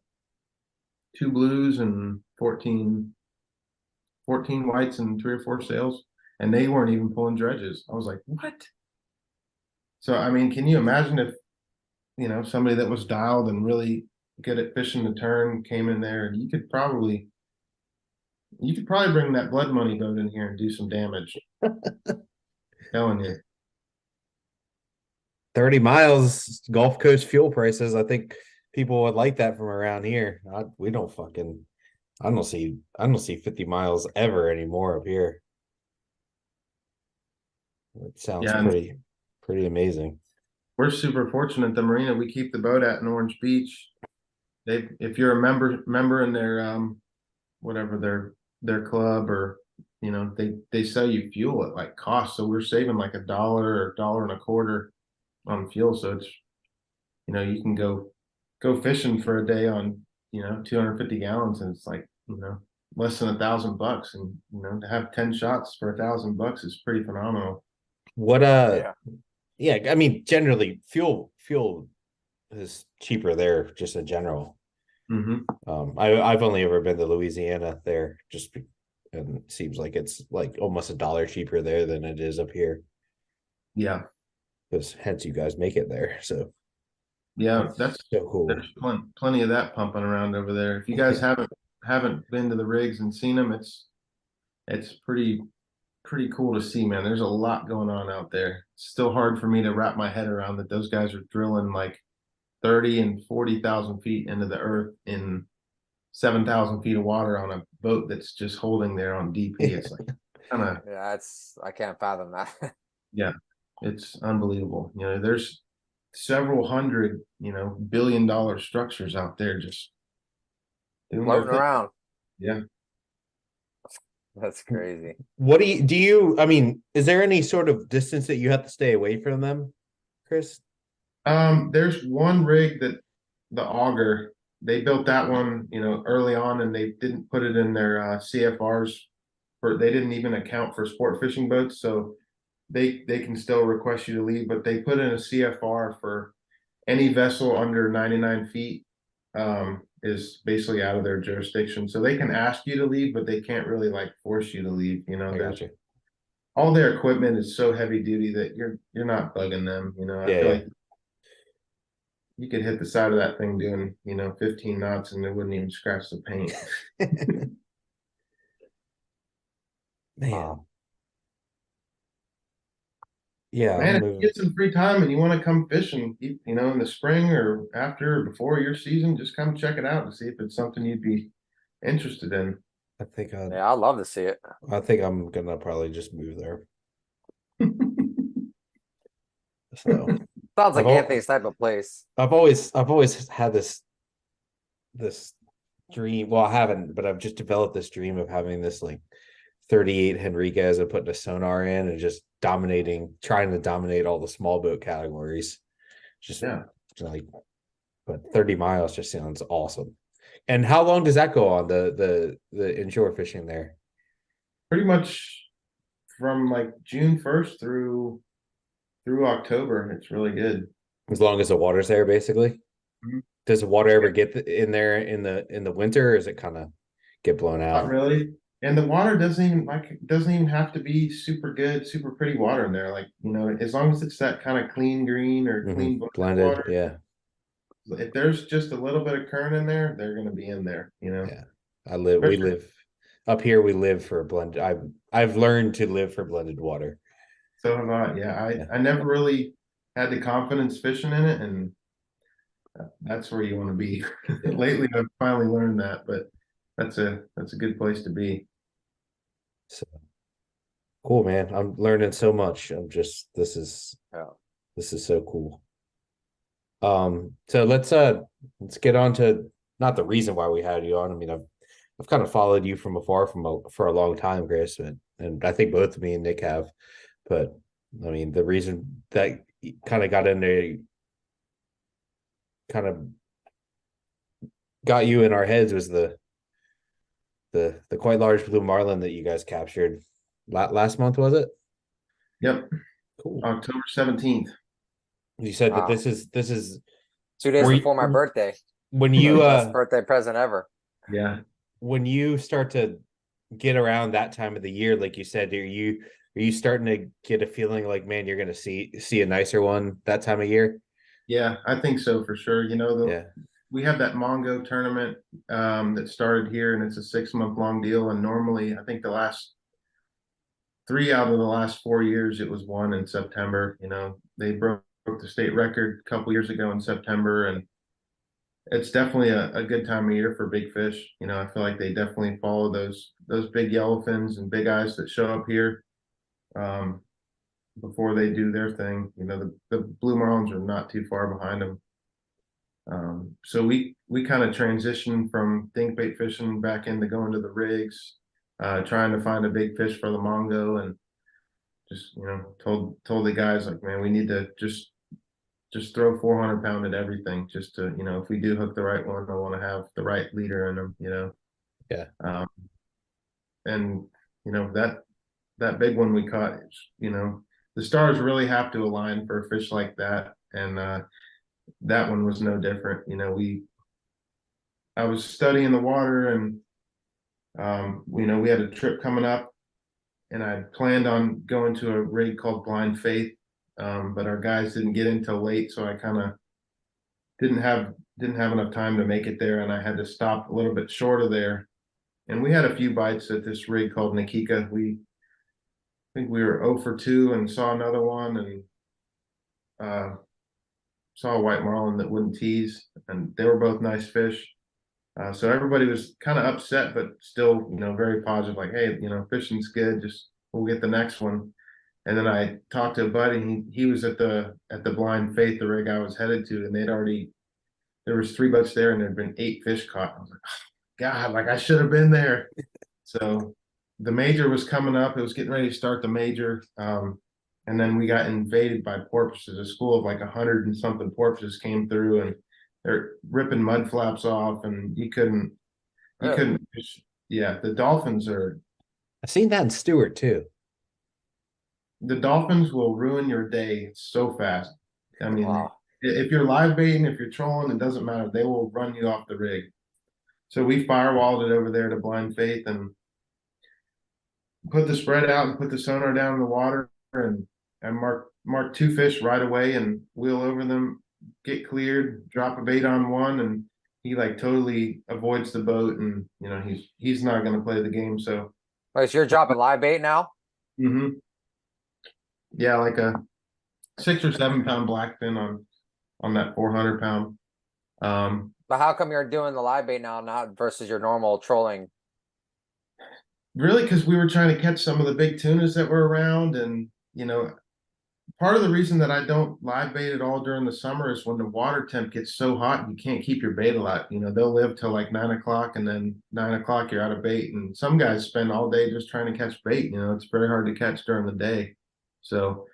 2 blues and 14 whites and 3 or 4 sails, and they weren't even pulling dredges. I was like, what? So, I mean, can you imagine if, somebody that was dialed and really good at fishing the turn came in there, and you could probably bring that blood money boat in here and do some damage. Telling you. 30 miles Gulf Coast fuel prices. I think people would like that from around here. We don't fucking, I don't see 50 miles ever anymore up here. It sounds pretty amazing. We're super fortunate. The marina we keep the boat at in Orange Beach, if you're a member in their whatever their club, or they sell you fuel at like cost. So we're saving like $1 or $1.25 on fuel. So it's you can go fishing for a day on 250 gallons, and it's like less than $1,000, and to have 10 shots for $1,000 is pretty phenomenal. What yeah, I mean, generally fuel is cheaper there, just in general. Mm-hmm. I've only ever been to Louisiana there, and it seems like it's like almost $1 cheaper there than it is up here. Yeah, because hence you guys make it there. So yeah, that's so cool. There's plenty of that pumping around over there. If you guys haven't been to the rigs and seen them, it's pretty cool to see, man. There's a lot going on out there. It's still hard for me to wrap my head around that those guys are drilling like 30 and 40,000 feet into the earth in 7,000 feet of water on a boat that's just holding there on DP. It's like kind of I can't fathom that. Yeah, it's unbelievable. There's several hundred billion-dollar structures out there just floating around. Yeah. That's crazy. What do you I mean, is there any sort of distance that you have to stay away from them, Chris? There's one rig that the auger, they built that one, early on, and they didn't put it in their CFRs they didn't even account for sport fishing boats, so they can still request you to leave, but they put in a CFR for any vessel under 99 feet is basically out of their jurisdiction. So they can ask you to leave, but they can't really like force you to leave. All their equipment is so heavy duty that you're not bugging them. I feel like you could hit the side of that thing doing 15 knots and it wouldn't even scratch the paint. Man. Yeah, man, if you get some free time and you want to come fishing, in the spring or after or before your season, just come check it out and see if it's something you'd be interested in. I think I'd love to see it. I think I'm gonna probably just move there. So sounds like Anthony's type of place. I've always had this dream. Well, I haven't, but I've just developed this dream of having this like 38 Henriquez and putting a sonar in and just trying to dominate all the small boat categories. But 30 miles just sounds awesome. And how long does that go on the inshore fishing there? Pretty much from like June 1st through October. It's really good. As long as the water's there, basically. Mm-hmm. Does the water ever get in there in the winter, or is it kind of get blown out? Not really. And the water doesn't even have to be super good, super pretty water in there. Like, as long as it's that kind of clean green or clean blended water. Yeah. If there's just a little bit of current in there, they're going to be in there, Yeah. up here we live for a blend. I've learned to live for blended water. So have I. Yeah, Yeah. I never really had the confidence fishing in it, and that's where you want to be. Lately, I've finally learned that, but that's a good place to be. So cool, man. I'm learning so much. Yeah. This is so cool. So let's get on to not the reason why we had you on. I mean, I've kind of followed you from afar for a long time, Chris, and I think both me and Nick have. But I mean, the reason that kind of got into kind of got you in our heads was the quite large blue marlin that you guys captured last month, was it? Yep, Cool. October 17th. You said that Wow. this is 2 days Were you- before my birthday. when The you best birthday present ever. Yeah, when you start to get around that time of the year, like you said, are you starting to get a feeling like, man, you're gonna see a nicer one that time of year? yeah, I think so for sure. You know, Yeah. we have that Mongo tournament that started here, and it's a 6 month long deal. And normally, I think the last 3 out of the last 4 years, it was won in September. You know, they broke the state record a couple years ago in September, and it's definitely a good time of year for big fish. You know, I feel like they definitely follow those big yellowfins and big eyes that show up here um, before they do their thing. You know, the blue marlins are not too far behind them. So we kind of transitioned from think bait fishing back into going to the rigs, trying to find a big fish for the Mongo, and just told the guys like, man, we need to just throw 400 pound at everything, just to, if we do hook the right one, I want to have the right leader in them. Yeah. And that big one we caught, the stars really have to align for a fish like that, and that one was no different. I was studying the water, and we had a trip coming up, and I planned on going to a rig called Blind Faith, but our guys didn't get in till late, so I kind of didn't have enough time to make it there, and I had to stop a little bit short of there. And we had a few bites at this rig called Nikika. I think we were 0 for 2 and saw another one, and saw a white marlin that wouldn't tease, and they were both nice fish. So everybody was kind of upset, but still, very positive. Like, hey, fishing's good. Just we'll get the next one. And then I talked to a buddy. And he was at the Blind Faith, the rig I was headed to, and there was 3 boats there, and there'd been 8 fish caught. I was like, oh, God, like I should have been there. So the major was coming up. It was getting ready to start the major. And then we got invaded by porpoises. A school of like 100 and something porpoises came through, and they're ripping mud flaps off, and you couldn't fish. Yeah, the dolphins I've seen that in Stewart too. the dolphins will ruin your day so fast. I mean, Wow. if you're live baiting, if you're trolling, it doesn't matter. They will run you off the rig. So we firewalled it over there to Blind Faith and put the spread out and put the sonar down in the water, and mark 2 fish right away and wheel over them, get cleared, drop a bait on one, and he like totally avoids the boat, and he's not going to play the game. So Wait, so you're dropping live bait now? Yeah, like a 6 or 7 pound blackfin on that 400 pound. But how come you're doing the live bait now, not versus your normal trolling? Really, because we were trying to catch some of the big tunas that were around, and part of the reason that I don't live bait at all during the summer is when the water temp gets so hot, you can't keep your bait alive. They'll live till like 9 o'clock, and then 9 o'clock you're out of bait. And some guys spend all day just trying to catch bait. It's very hard to catch during the day. So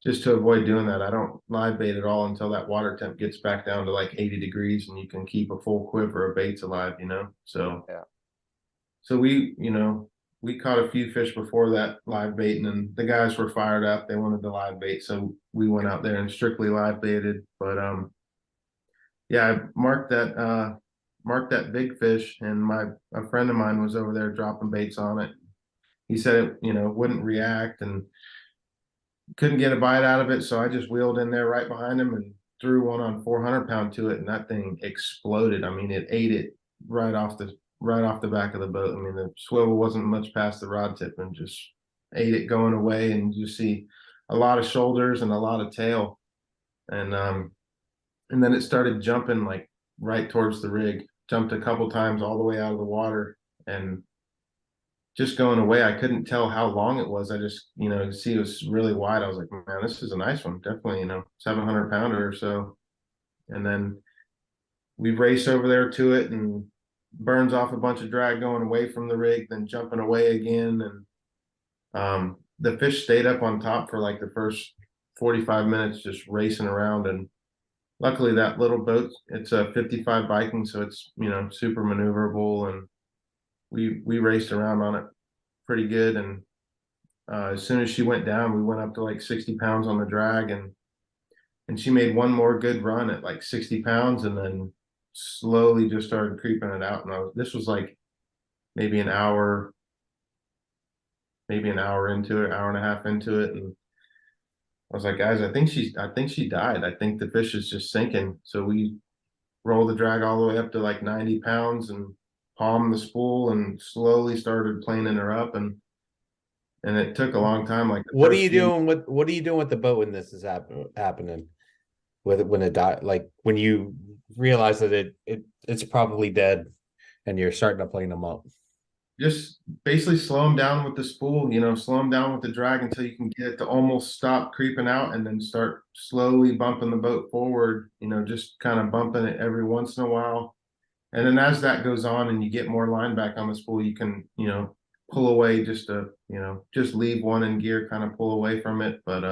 just to avoid doing that, I don't live bait at all until that water temp gets back down to like 80 degrees and you can keep a full quiver of baits alive, So Yeah. So we caught a few fish before that live baiting, and the guys were fired up. They wanted to live bait, so we went out there and strictly live baited. But yeah, I marked that big fish, and a friend of mine was over there dropping baits on it. He said it, wouldn't react and couldn't get a bite out of it, so I just wheeled in there right behind him and threw one on 400 pound to it, and that thing exploded. I mean, it ate it right off the right off the back of the boat. I mean, the swivel wasn't much past the rod tip and just ate it going away. And you see a lot of shoulders and a lot of tail. And then it started jumping like right towards the rig, jumped a couple times all the way out of the water and just going away. I couldn't tell how long it was. I just, see it was really wide. I was like, man, this is a nice one. Definitely, 700 pounder or so. And then we race over there to it and burns off a bunch of drag going away from the rig, then jumping away again. And the fish stayed up on top for like the first 45 minutes, just racing around. And luckily that little boat, it's a 55 Viking, so it's, super maneuverable. And we raced around on it pretty good. And as soon as she went down, we went up to like 60 pounds on the drag, and she made one more good run at like 60 pounds and then slowly just started creeping it out. And this was like maybe an hour into it, hour and a half into it. And I was like, guys, I think she died. I think the fish is just sinking. So we rolled the drag all the way up to like 90 pounds and palmed the spool and slowly started planing her up. And it took a long time. Like, what are you doing with the boat when this is happening? When it died, like when you realize that it's probably dead and you're starting to plane them up? Just basically slow them down with the spool, slow them down with the drag until you can get it to almost stop creeping out, and then start slowly bumping the boat forward, just kind of bumping it every once in a while. And then as that goes on and you get more line back on the spool, you can, pull away just to, just leave one in gear, kind of pull away from it. But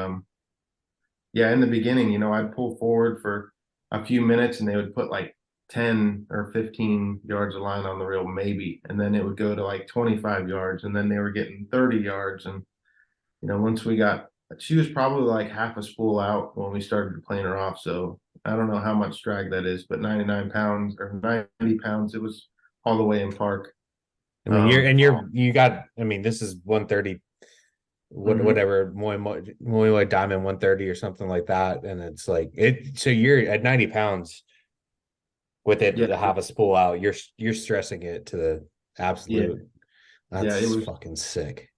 yeah, in the beginning, I'd pull forward for a few minutes and they would put like 10 or 15 yards of line on the reel, maybe. And then it would go to like 25 yards, and then they were getting 30 yards. And, once she was probably like half a spool out when we started to plane her off. So I don't know how much drag that is, but 99 pounds or 90 pounds, it was all the way in park. I mean, this is 130, whatever, Moy Diamond 130 or something like that. And it's like so you're at 90 pounds with it to have a spool out, you're stressing it to the absolute. That's it was fucking sick.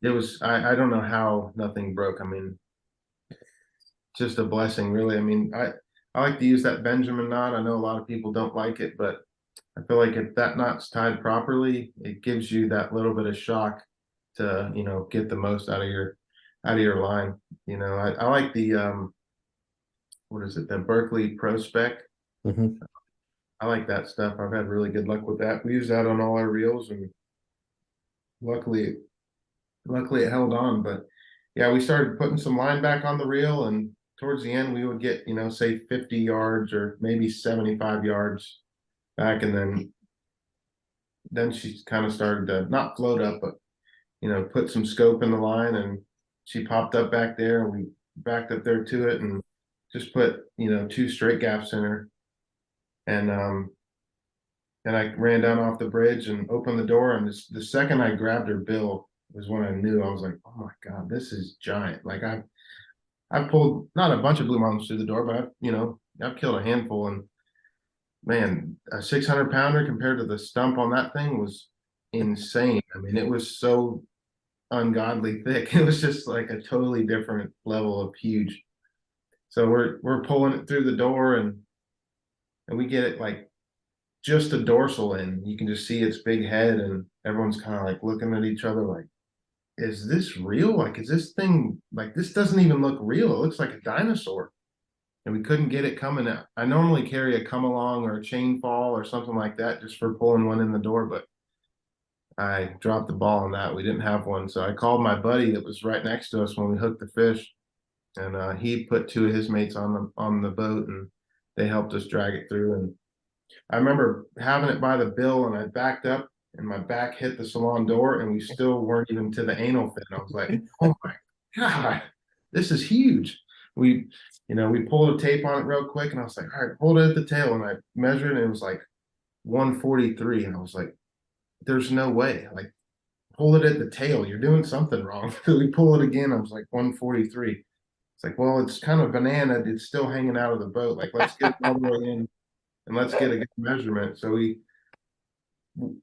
It was, I don't know how nothing broke. I mean, just a blessing, really. I mean, I like to use that Benjamin knot. I know a lot of people don't like it, but I feel like if that knot's tied properly, it gives you that little bit of shock to, get the most out of your line. I like the what is it, the Berkeley Pro Spec. Mm-hmm. I like that stuff. I've had really good luck with that. We use that on all our reels, and luckily it held on. But yeah, we started putting some line back on the reel, and towards the end we would get, say 50 yards or maybe 75 yards back. And then she kind of started to not float up, but, put some scope in the line, and she popped up back there, and we backed up there to it and just put, 2 straight gaps in her. And I ran down off the bridge and opened the door, and the second I grabbed her bill was when I knew. I was like, oh my God, this is giant. Like I've pulled not a bunch of blue marlins through the door, but I've killed a handful. And man, a 600 pounder compared to the stump on that thing was insane. I mean, it was so ungodly thick. It was just like a totally different level of huge. So we're pulling it through the door, and we get it like just a dorsal in. You can just see its big head, and everyone's kind of like looking at each other like, is this real? Like, is this thing, like, this doesn't even look real. It looks like a dinosaur. And we couldn't get it coming out. I normally carry a come along or a chain fall or something like that just for pulling one in the door, but I dropped the ball on that. We didn't have one. So I called my buddy that was right next to us when we hooked the fish, and he put 2 of his mates on the boat, and they helped us drag it through. And I remember having it by the bill, and I backed up, and my back hit the salon door, and we still weren't even to the anal fin. I was like, oh my God, this is huge. We pulled a tape on it real quick, and I was like, all right, hold it at the tail. And I measured, and it was like 143. And I was like, there's no way. Like, hold it at the tail. You're doing something wrong. So we pull it again. I was like 143. It's like, well, it's kind of banana. It's still hanging out of the boat. Like, let's get it all the way in, and let's get a good measurement. So we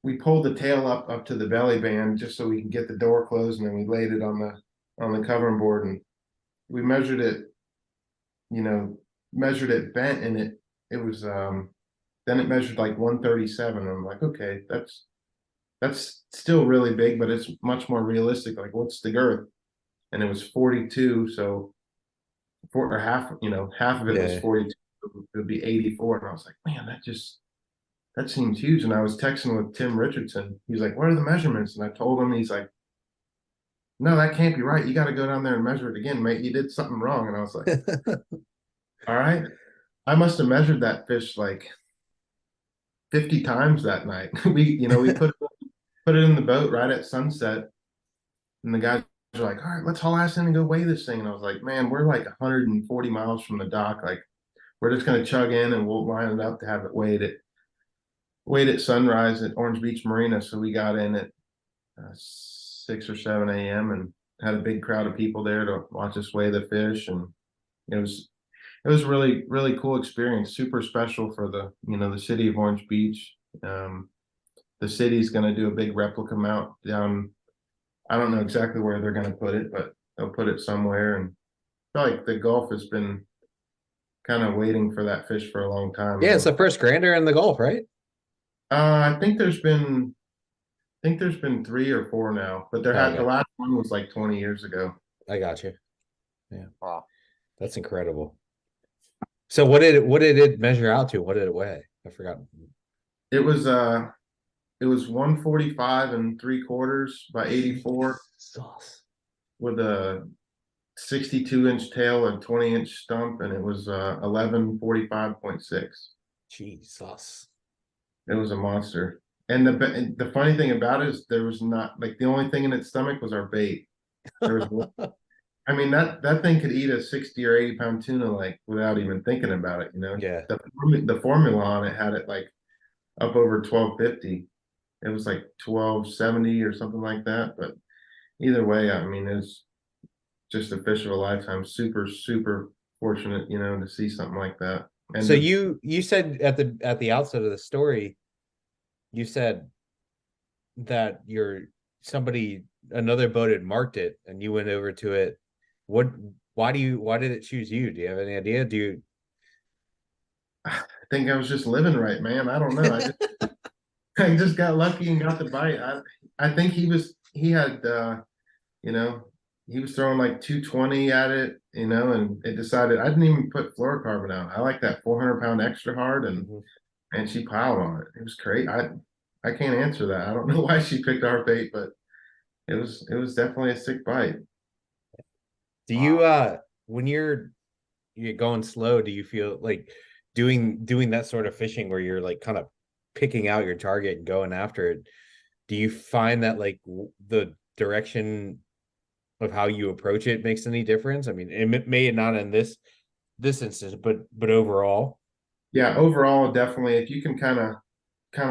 we pulled the tail up to the belly band just so we can get the door closed, and then we laid it on the covering board, and we measured it, measured it bent, and it was then it measured like 137. I'm like, okay, that's still really big, but it's much more realistic. Like, what's the girth? And it was 42, so or half, half of it was 42. It would be 84, and I was like, man, that seems huge. And I was texting with Tim Richardson. He's like, what are the measurements? And I told him, he's like, no, that can't be right. You got to go down there and measure it again, mate. You did something wrong. And I was like, all right. I must have measured that fish like 50 times that night. We put it in the boat right at sunset, and the guys are like, all right, let's haul ass in and go weigh this thing. And I was like, man, we're like 140 miles from the dock. Like, we're just gonna chug in and we'll line it up to have it weighed at sunrise at Orange Beach Marina. So we got in at 6 or 7 a.m. and had a big crowd of people there to watch us weigh the fish, and it was a really, really cool experience. Super special for the city of Orange Beach. The city's going to do a big replica mount down. I don't know exactly where they're going to put it, but they'll put it somewhere. And I feel like the Gulf has been kind of waiting for that fish for a long time. Yeah, it's the first grander in the Gulf, right? I think there's been 3 or 4 now, but the last one was like 20 years ago. I got you. Yeah. Wow. That's incredible. So what did it measure out to? What did it weigh? I forgot. It was 145 3/4 by 84 Sauce. with a 62-inch tail and 20-inch stump, and it was 1145.6. Jesus. It was a monster. And the funny thing about it is there was not, like, the only thing in its stomach was our bait. There was I mean, that thing could eat a 60 or 80 pound tuna, like, without even thinking about it. Yeah. The formula on it had it like up over 1250. It was like 1270 or something like that. But either way, I mean, it's just a fish of a lifetime. Super, super fortunate, to see something like that. And so you said at the outset of the story, you said that another boat had marked it and you went over to it. Why did it choose you? Do you have any idea? I think I was just living right, man. I don't know. I just got lucky and got the bite. I think he was throwing like 220 at it, and it decided. I didn't even put fluorocarbon out. I like that 400 pound extra hard, and she piled on it. It was great. I can't answer that. I don't know why she picked our bait, but it was definitely a sick bite. Do you when you're going slow, do you feel like doing that sort of fishing where you're like kind of picking out your target and going after it? Do you find that like the direction of how you approach it makes any difference? I mean, it may not in this instance, but overall. Yeah, overall, definitely. If you can kind of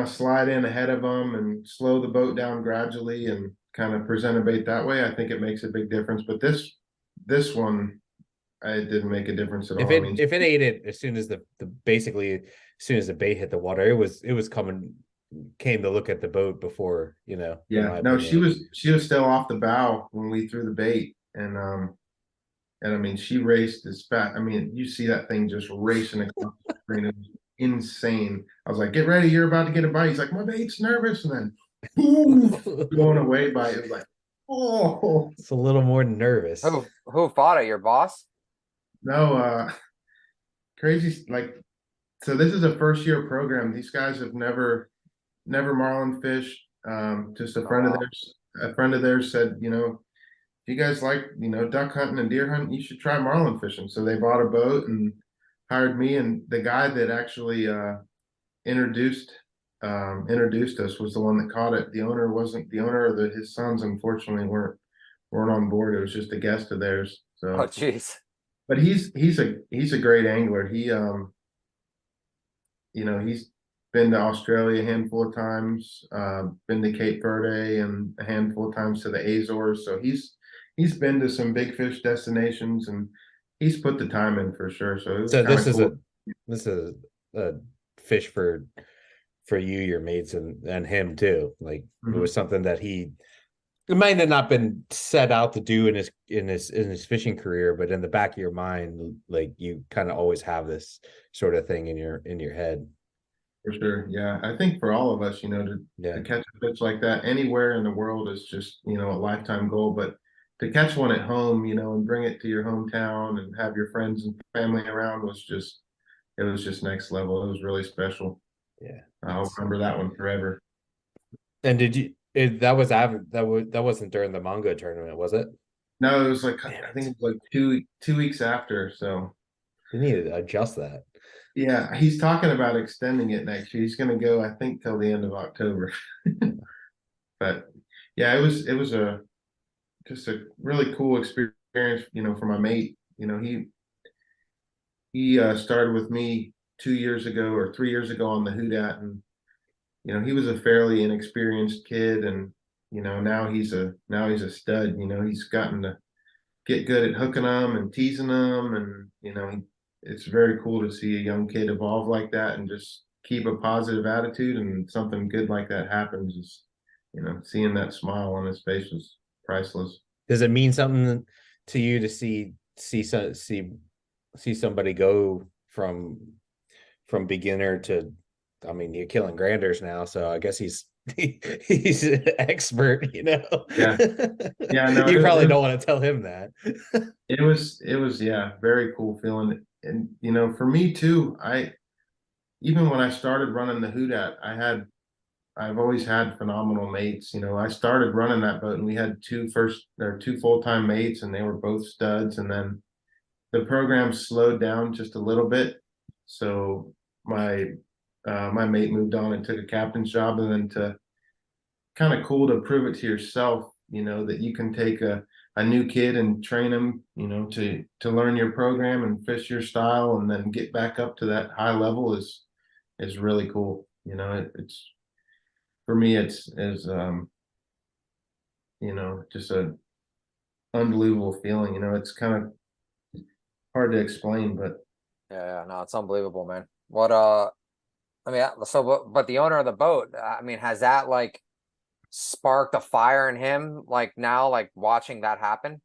slide in ahead of them and slow the boat down gradually and kind of present a bait that way, I think it makes a big difference. But this one, it didn't make a difference at all. If it ate it as soon as basically as soon as the bait hit the water, it was came to look at the boat before, Yeah, no, she was still off the bow when we threw the bait, and I mean, she raced as fast. I mean, you see that thing just racing across the screen. It was insane. I was like, get ready, you're about to get a bite. He's like, my bait's nervous, and then boom, going away by it. It was like, oh, it's a little more nervous. Who fought it? Your boss? No, crazy. Like, so this is a first year program. These guys have never marlin fished. Just a friend of theirs said, if you guys like, duck hunting and deer hunting, you should try marlin fishing. So they bought a boat and hired me, and the guy that actually introduced us was the one that caught it. The owner wasn't the owner, or his sons unfortunately weren't on board. It was just a guest of theirs. So, oh jeez. But he's a great angler. He he's been to Australia a handful of times, been to Cape Verde and a handful of times to the Azores. So he's been to some big fish destinations, and he's put the time in for sure. So this is a fish for for you, your mates, and him too. Like it Mhm. was something that it might have not been set out to do in his fishing career, but in the back of your mind, like you kind of always have this sort of thing in your head. For sure. Yeah. I think for all of us, to Yeah. catch a fish like that anywhere in the world is just, a lifetime goal. But to catch one at home, and bring it to your hometown and have your friends and family around it was just next level. It was really special. Yeah. I'll remember that one forever. And that wasn't during the manga tournament, was it? No, it was like, Damn I it. think it was like 2 weeks after. So You need to adjust that. yeah, he's talking about extending it next year. He's going to go, I think, till the end of October. But yeah, it was just a really cool experience, for my mate. He started with me 2 years ago or 3 years ago on the Houdat, and he was a fairly inexperienced kid, and now he's a stud. He's gotten to get good at hooking them and teasing them, and it's very cool to see a young kid evolve like that and just keep a positive attitude, and something good like that happens. Is seeing that smile on his face was priceless. Does it mean something to you to see somebody go from beginner to, I mean, you're killing granders now, so I guess he's an expert, Yeah, yeah, no, You probably don't want to tell him that. it was yeah, very cool feeling. And for me too, even when I started running the Houdat, I've always had phenomenal mates. I started running that boat and we had two full-time mates, and they were both studs. And then the program slowed down just a little bit. So my mate moved on and took a captain's job. And then to kind of cool to prove it to yourself, that you can take a new kid and train him, to learn your program and fish your style, and then get back up to that high level is really cool. It's for me, it's is just a unbelievable feeling. It's kind of hard to explain, but Yeah, no, it's unbelievable, man. What I mean, so but the owner of the boat, I mean, has that like sparked a fire in him, like now, like watching that happen?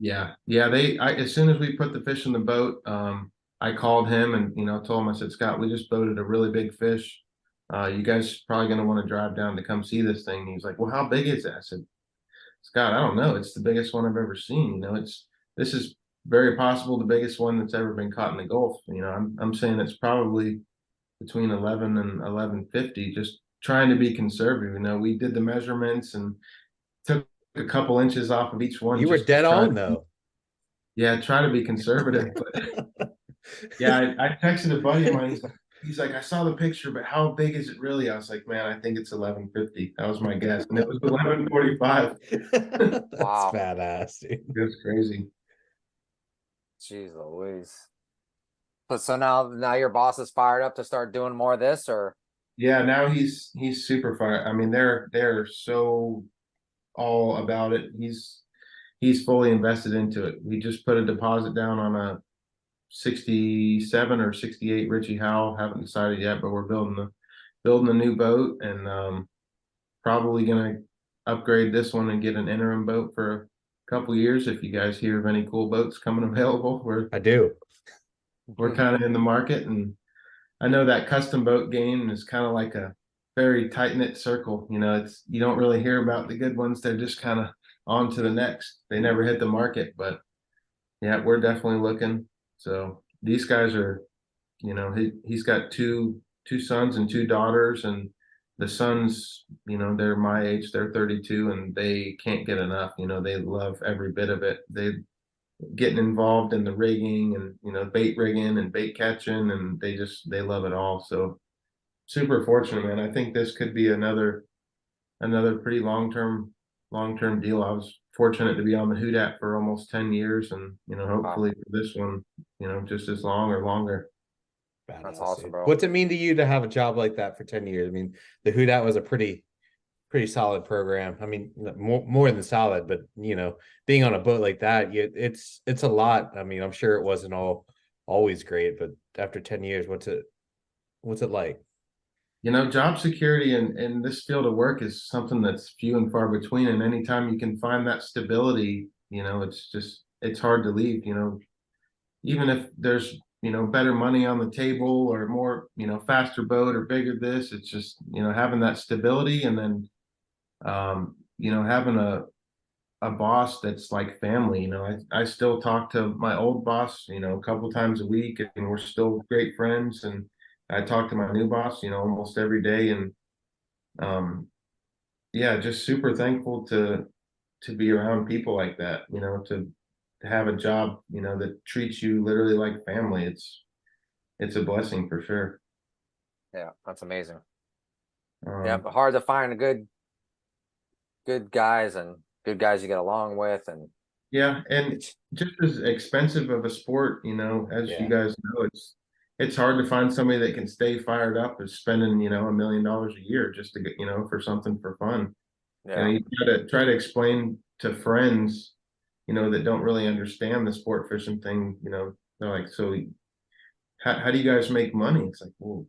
yeah, as soon as we put the fish in the boat, I called him and told him, I said, Scott, we just boated a really big fish. You guys probably going to want to drive down to come see this thing. And he's like, well, how big is that? I said, Scott, I don't know. It's the biggest one I've ever seen. This is very possible the biggest one that's ever been caught in the Gulf. I'm saying it's probably between 11 and 1150, just trying to be conservative. We did the measurements and took a couple inches off of each one. You were just to dead try on though. Yeah, try to be conservative. But yeah, I texted a buddy of mine. He's like, I saw the picture, but how big is it really? I was like, man, I think it's 1150. That was my guess, and it was 1145. That's Wow. badass, dude. It was crazy. Jeez Louise. But so now your boss is fired up to start doing more of this, or? Yeah, now he's super fire. I mean, they're so all about it. He's fully invested into it. We just put a deposit down on a 67 or 68 Richie Howell. Haven't decided yet, but we're building a new boat, and probably gonna upgrade this one and get an interim boat for a couple years. If you guys hear of any cool boats coming available, I do. we're kind of in the market. And I know that custom boat game is kind of like a very tight knit circle. You don't really hear about the good ones. They're just kind of on to the next. They never hit the market, but yeah, we're definitely looking. So these guys are, he's got two sons and two daughters, and the sons, they're my age, they're 32, and they can't get enough. They love every bit of it. They getting involved in the rigging and bait rigging and bait catching, and they love it all. So super fortunate, man. I think this could be another pretty long term deal. I was fortunate to be on the Houdat for almost 10 years, and hopefully for this one, just as long or longer. That's Badass, awesome, dude. bro. What's it mean to you to have a job like that for 10 years? I mean, the Houdat was a pretty solid program. I mean, more than solid, but being on a boat like that, it's a lot. I mean, I'm sure it wasn't always great, but after 10 years, what's it like? Job security in this field of work is something that's few and far between. And anytime you can find that stability, it's hard to leave, even if there's, better money on the table or more, faster boat or bigger this, it's just, having that stability. And then, having a boss that's like family. I still talk to my old boss, a couple times a week, and we're still great friends. And I talk to my new boss, almost every day. And yeah, just super thankful to be around people like that, to have a job, that treats you literally like family. It's a blessing for sure. Yeah, that's amazing. Um, Yeah, hard to find good guys and good guys you get along with, and Yeah, and just as expensive of a sport, as you Yeah. guys know, it's hard to find somebody that can stay fired up as spending, $1 million a year just to get, for something for fun. yeah, You try to explain to friends, that don't really understand the sport fishing thing, they're like, so how do you guys make money? It's like, well,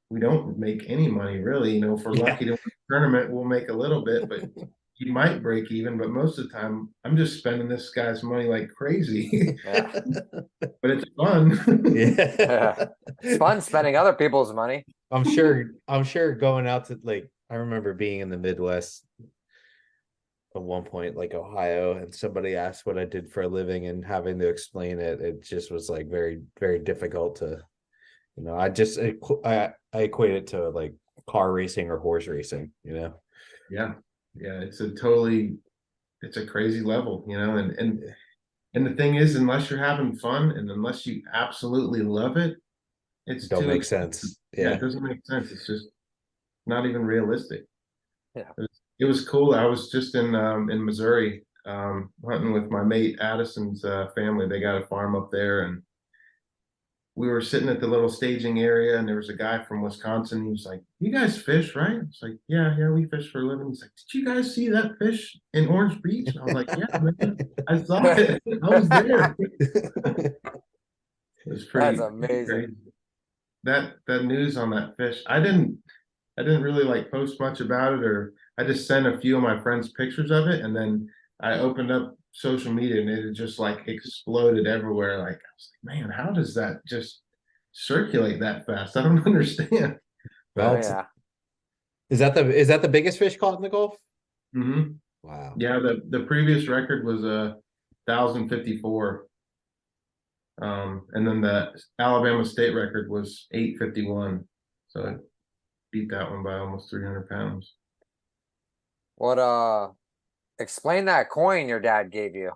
we don't make any money really. If we're lucky to win a tournament, we'll make a little bit, but you might break even. But most of the time, I'm just spending this guy's money like crazy. yeah, But it's fun. Yeah. yeah. It's fun spending other people's money. I'm sure going out to, like, I remember being in the Midwest at one point, like Ohio, and somebody asked what I did for a living and having to explain it. It just was like very, very difficult to, I equate it to like car racing or horse racing, Yeah, yeah, it's a crazy level, and the thing is, unless you're having fun and unless you absolutely love it, it's Don't too make expensive. sense. Yeah, Yeah. it doesn't make sense. It's just not even realistic. Yeah. It was cool. I was just in Missouri, hunting with my mate Addison's family. They got a farm up there, and we were sitting at the little staging area, and there was a guy from Wisconsin. He was like, "You guys fish, right?" It's like, "Yeah, yeah, we fish for a living." He's like, "Did you guys see that fish in Orange Beach?" I was like, "Yeah, man, I saw it. I was there." It was That's pretty amazing. crazy. That news on that fish, I didn't really like post much about it, or I just sent a few of my friends pictures of it, and then I opened up social media and it had just like exploded everywhere. Like, I was like, man, how does that just circulate that fast? I don't understand. Well, Oh yeah. is that the biggest fish caught in the Gulf? Hmm. Wow. Yeah, the previous record was 1,054. And then the Alabama state record was 851. So it beat that one by almost 300 pounds. What explain that coin your dad gave you.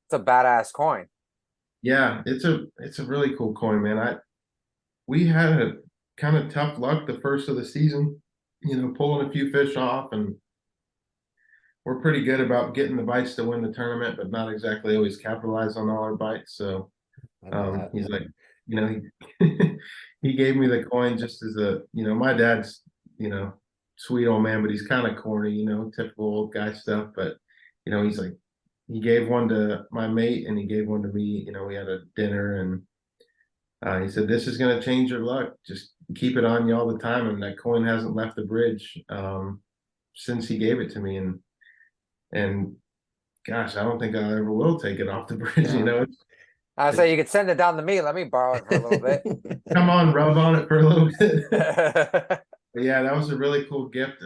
It's a badass coin. Yeah, it's a really cool coin, man. We had a kind of tough luck the first of the season, pulling a few fish off, and we're pretty good about getting the bites to win the tournament, but not exactly always capitalize on all our bites. So I know that. he's like, he, he gave me the coin just as my dad's, sweet old man, but he's kind of corny, typical old guy stuff. But, he's like, he gave one to my mate and he gave one to me. We had a dinner, and he said, "This is going to change your luck. Just keep it on you all the time." And that coin hasn't left the bridge since he gave it to me. And gosh, I don't think I ever will take it off the bridge. Yeah. I say you could send it down to me. Let me borrow it for a little bit. Come on, rub on it for a little bit. But yeah, that was a really cool gift.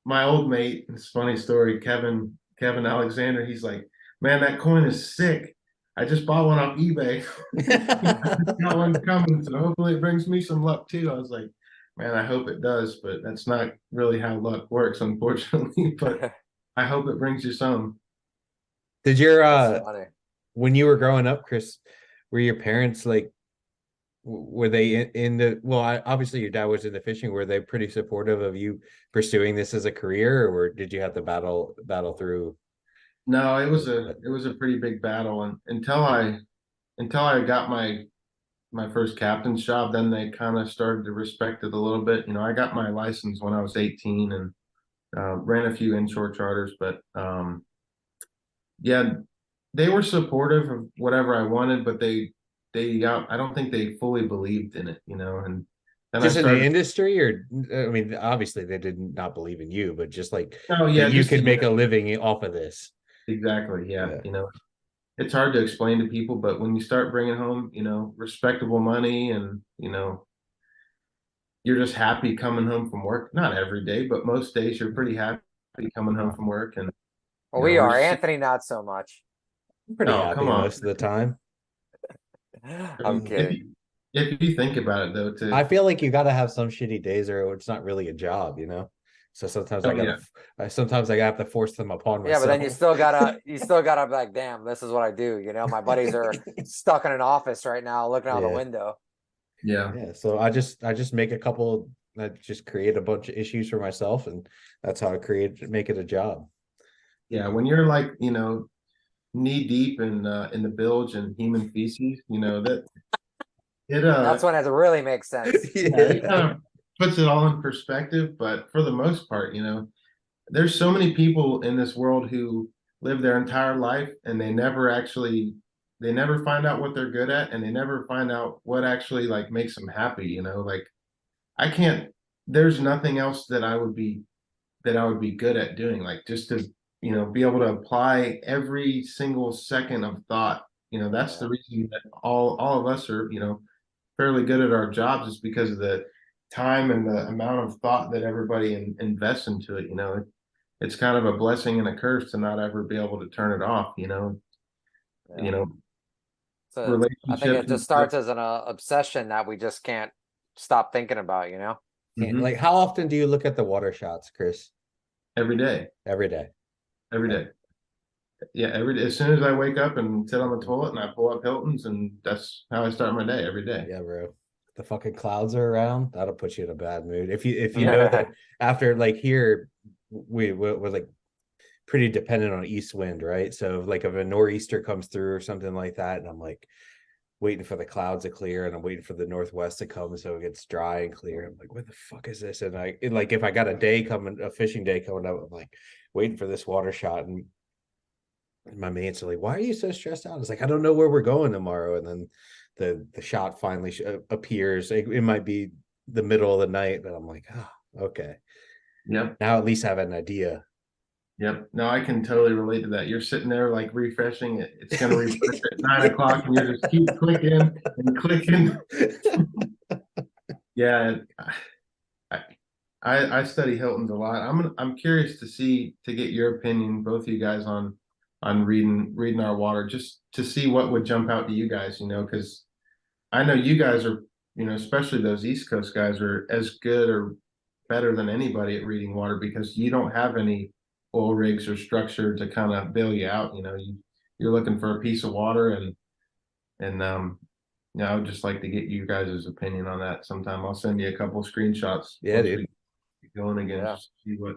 My old mate, it's a funny story, Kevin Alexander, he's like, "Man, that coin is sick. I just bought one off eBay." Got one coming, so hopefully it brings me some luck too. I was like, man, I hope it does, but that's not really how luck works, unfortunately. But I hope it brings you some. Did your That's funny. when you were growing up, Chris, were your parents like, were they in the, well, obviously your dad was in the fishing, were they pretty supportive of you pursuing this as a career, or did you have to battle through? No, it was a pretty big battle, and until I got my first captain's job, then they kind of started to respect it a little bit. I got my license when I was 18 and ran a few inshore charters, but yeah, they were supportive of whatever I wanted, but I don't think they fully believed in it, and Then I Just in the started. industry, or I mean, obviously they did not believe in you, but just like Oh that yeah, you just could make a living off of this. exactly. Yeah, Yeah. it's hard to explain to people, but when you start bringing home, respectable money, and you're just happy coming home from work. Not every day, but most days you're pretty happy coming home from work, and Well, we we're are. just. Anthony, not so much. I'm pretty Oh, come happy on. most of the time. I I'm mean, kidding. if you think about it though, I to feel like you got to have some shitty days, or it's not really a job, you know. So sometimes oh yeah, sometimes I have to force them upon Yeah, but then myself. you still gotta be like, damn, this is what I do. My buddies are stuck in an office right now looking out the Yeah, window. yeah, yeah. So I just make a couple. I just create a bunch of issues for myself, and that's how I make it a job. yeah. When you're like, knee deep in the bilge and human feces, that it That's when it really makes sense. yeah, it Yeah. kind of puts it all in perspective. But for the most part, there's so many people in this world who live their entire life and they never find out what they're good at, and they never find out what actually like makes them happy. Like I can't. There's nothing else that I would be good at doing. Like just to be able to apply every single second of thought. That's Yeah. the reason that all of us are fairly good at our jobs, is because of the time and the amount of thought that everybody invests into it. It's kind of a blessing and a curse to not ever be able to turn it off. Yeah. You know, So I think relationships it and just stuff. starts as an obsession that we just can't stop thinking about. Mhm. Like, how often do you look at the water shots, Chris? Every day, Every day. every Okay. day. Yeah, every day. As soon as I wake up and sit on the toilet, and I pull up Hilton's, and that's how I start my day every day. Yeah, bro. The fucking clouds are around. That'll put you in a bad mood. If you know that Yeah. after like here, we're like pretty dependent on east wind, right? So like if a nor'easter comes through or something like that, and I'm like waiting for the clouds to clear, and I'm waiting for the northwest to come so it gets dry and clear. I'm like, what the fuck is this? And like if I got a fishing day coming up, I'm like waiting for this water shot, and my mates are like, "Why are you so stressed out?" It's like, I don't know where we're going tomorrow, and then the shot finally appears. It might be the middle of the night, but I'm like, oh, okay. Yep. Now at least I have an idea. Yep. No, I can totally relate to that. You're sitting there like refreshing it. It's going to refresh at 9 o'clock, and you just keep clicking and clicking. Yeah. I, I study Hilton's a lot. I'm curious to get your opinion, both of you guys, on reading our water, just to see what would jump out to you guys, because I know you guys are, especially those East Coast guys, are as good or better than anybody at reading water, because you don't have any oil rigs or structure to kind of bail you out. You're looking for a piece of water, and I would just like to get you guys' opinion on that sometime. I'll send you a couple screenshots Yeah, once we dude. get going again, Yeah. just to see what.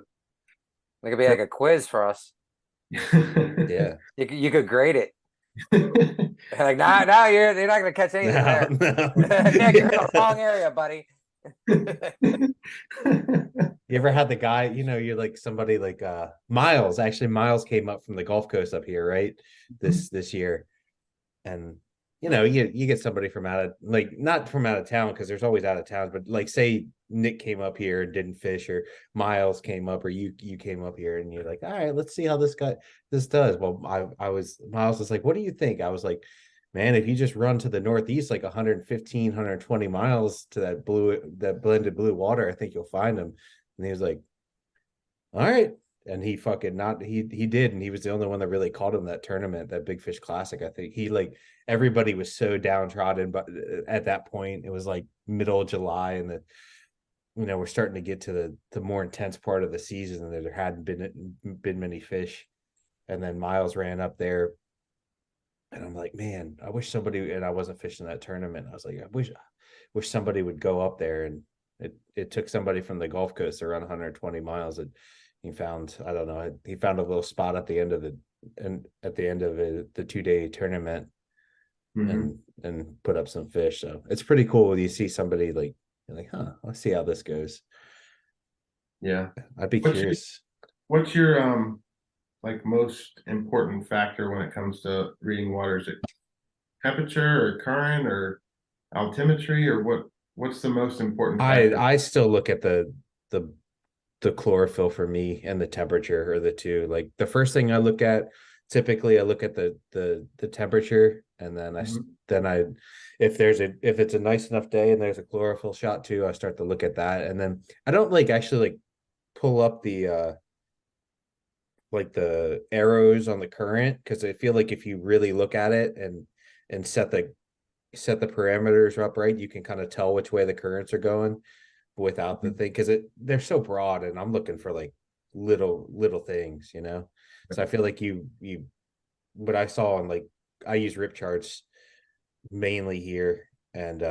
It could be like a quiz for us. Yeah. You could grade it. Like now you're not gonna catch anything there. Nick, you're in the wrong area, buddy. You ever had the guy, you're like somebody like Miles. Actually, Miles came up from the Gulf Coast up here, right? This year. And you get somebody from out of, like, not from out of town, because there's always out of towns, but like say Nick came up here and didn't fish, or Miles came up, or you came up here, and you're like, all right, let's see how this does. Well, Miles was like, what do you think? I was like, man, if you just run to the northeast like 115 120 miles to that blended blue water, I think you'll find them. And he was like, all right. And he fucking not he did, and he was the only one that really caught him that tournament, that Big Fish Classic. I think he, like, everybody was so downtrodden, but at that point it was like middle of July, and we're starting to get to the more intense part of the season, and there hadn't been many fish. And then Miles ran up there, and I'm like, man, I wish somebody, and I wasn't fishing that tournament. I was like, I wish somebody would go up there. And it took somebody from the Gulf Coast to run 120 miles. And he found, I don't know, he found a little spot at the end of the 2-day tournament, Mhm. and put up some fish. So it's pretty cool when you see somebody like, you're like, huh, let's see how this goes. Yeah. I'd be What's your curious. what's your like most important factor when it comes to reading water? Is it temperature or current or altimetry, or what? What's the most important factor? I still look at the the chlorophyll for me and the temperature are the two. Like the first thing I look at, typically I look at the temperature, and then I if it's a nice enough day and there's a chlorophyll shot too, I start to look at that. And then I don't like actually like pull up the arrows on the current, because I feel like if you really look at it and set the parameters up right, you can kind of tell which way the currents are going without the thing, because they're so broad, and I'm looking for like little things, you know. So I feel like you what I saw on, like, I use rip charts mainly here, and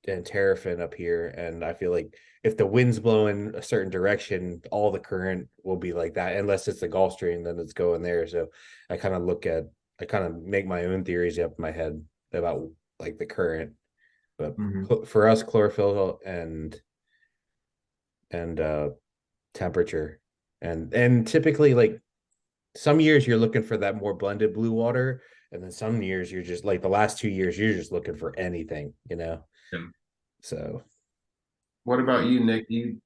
terrafin up here, and I feel like if the wind's blowing a certain direction, all the current will be like that, unless it's the Gulf Stream, then it's going there. So I kind of make my own theories up in my head about like the current. But for us, chlorophyll and temperature, and typically, like, some years you're looking for that more blended blue water, and then some years you're just like, the last 2 years you're just looking for anything, you know. Yeah. So What about you, Nick? Do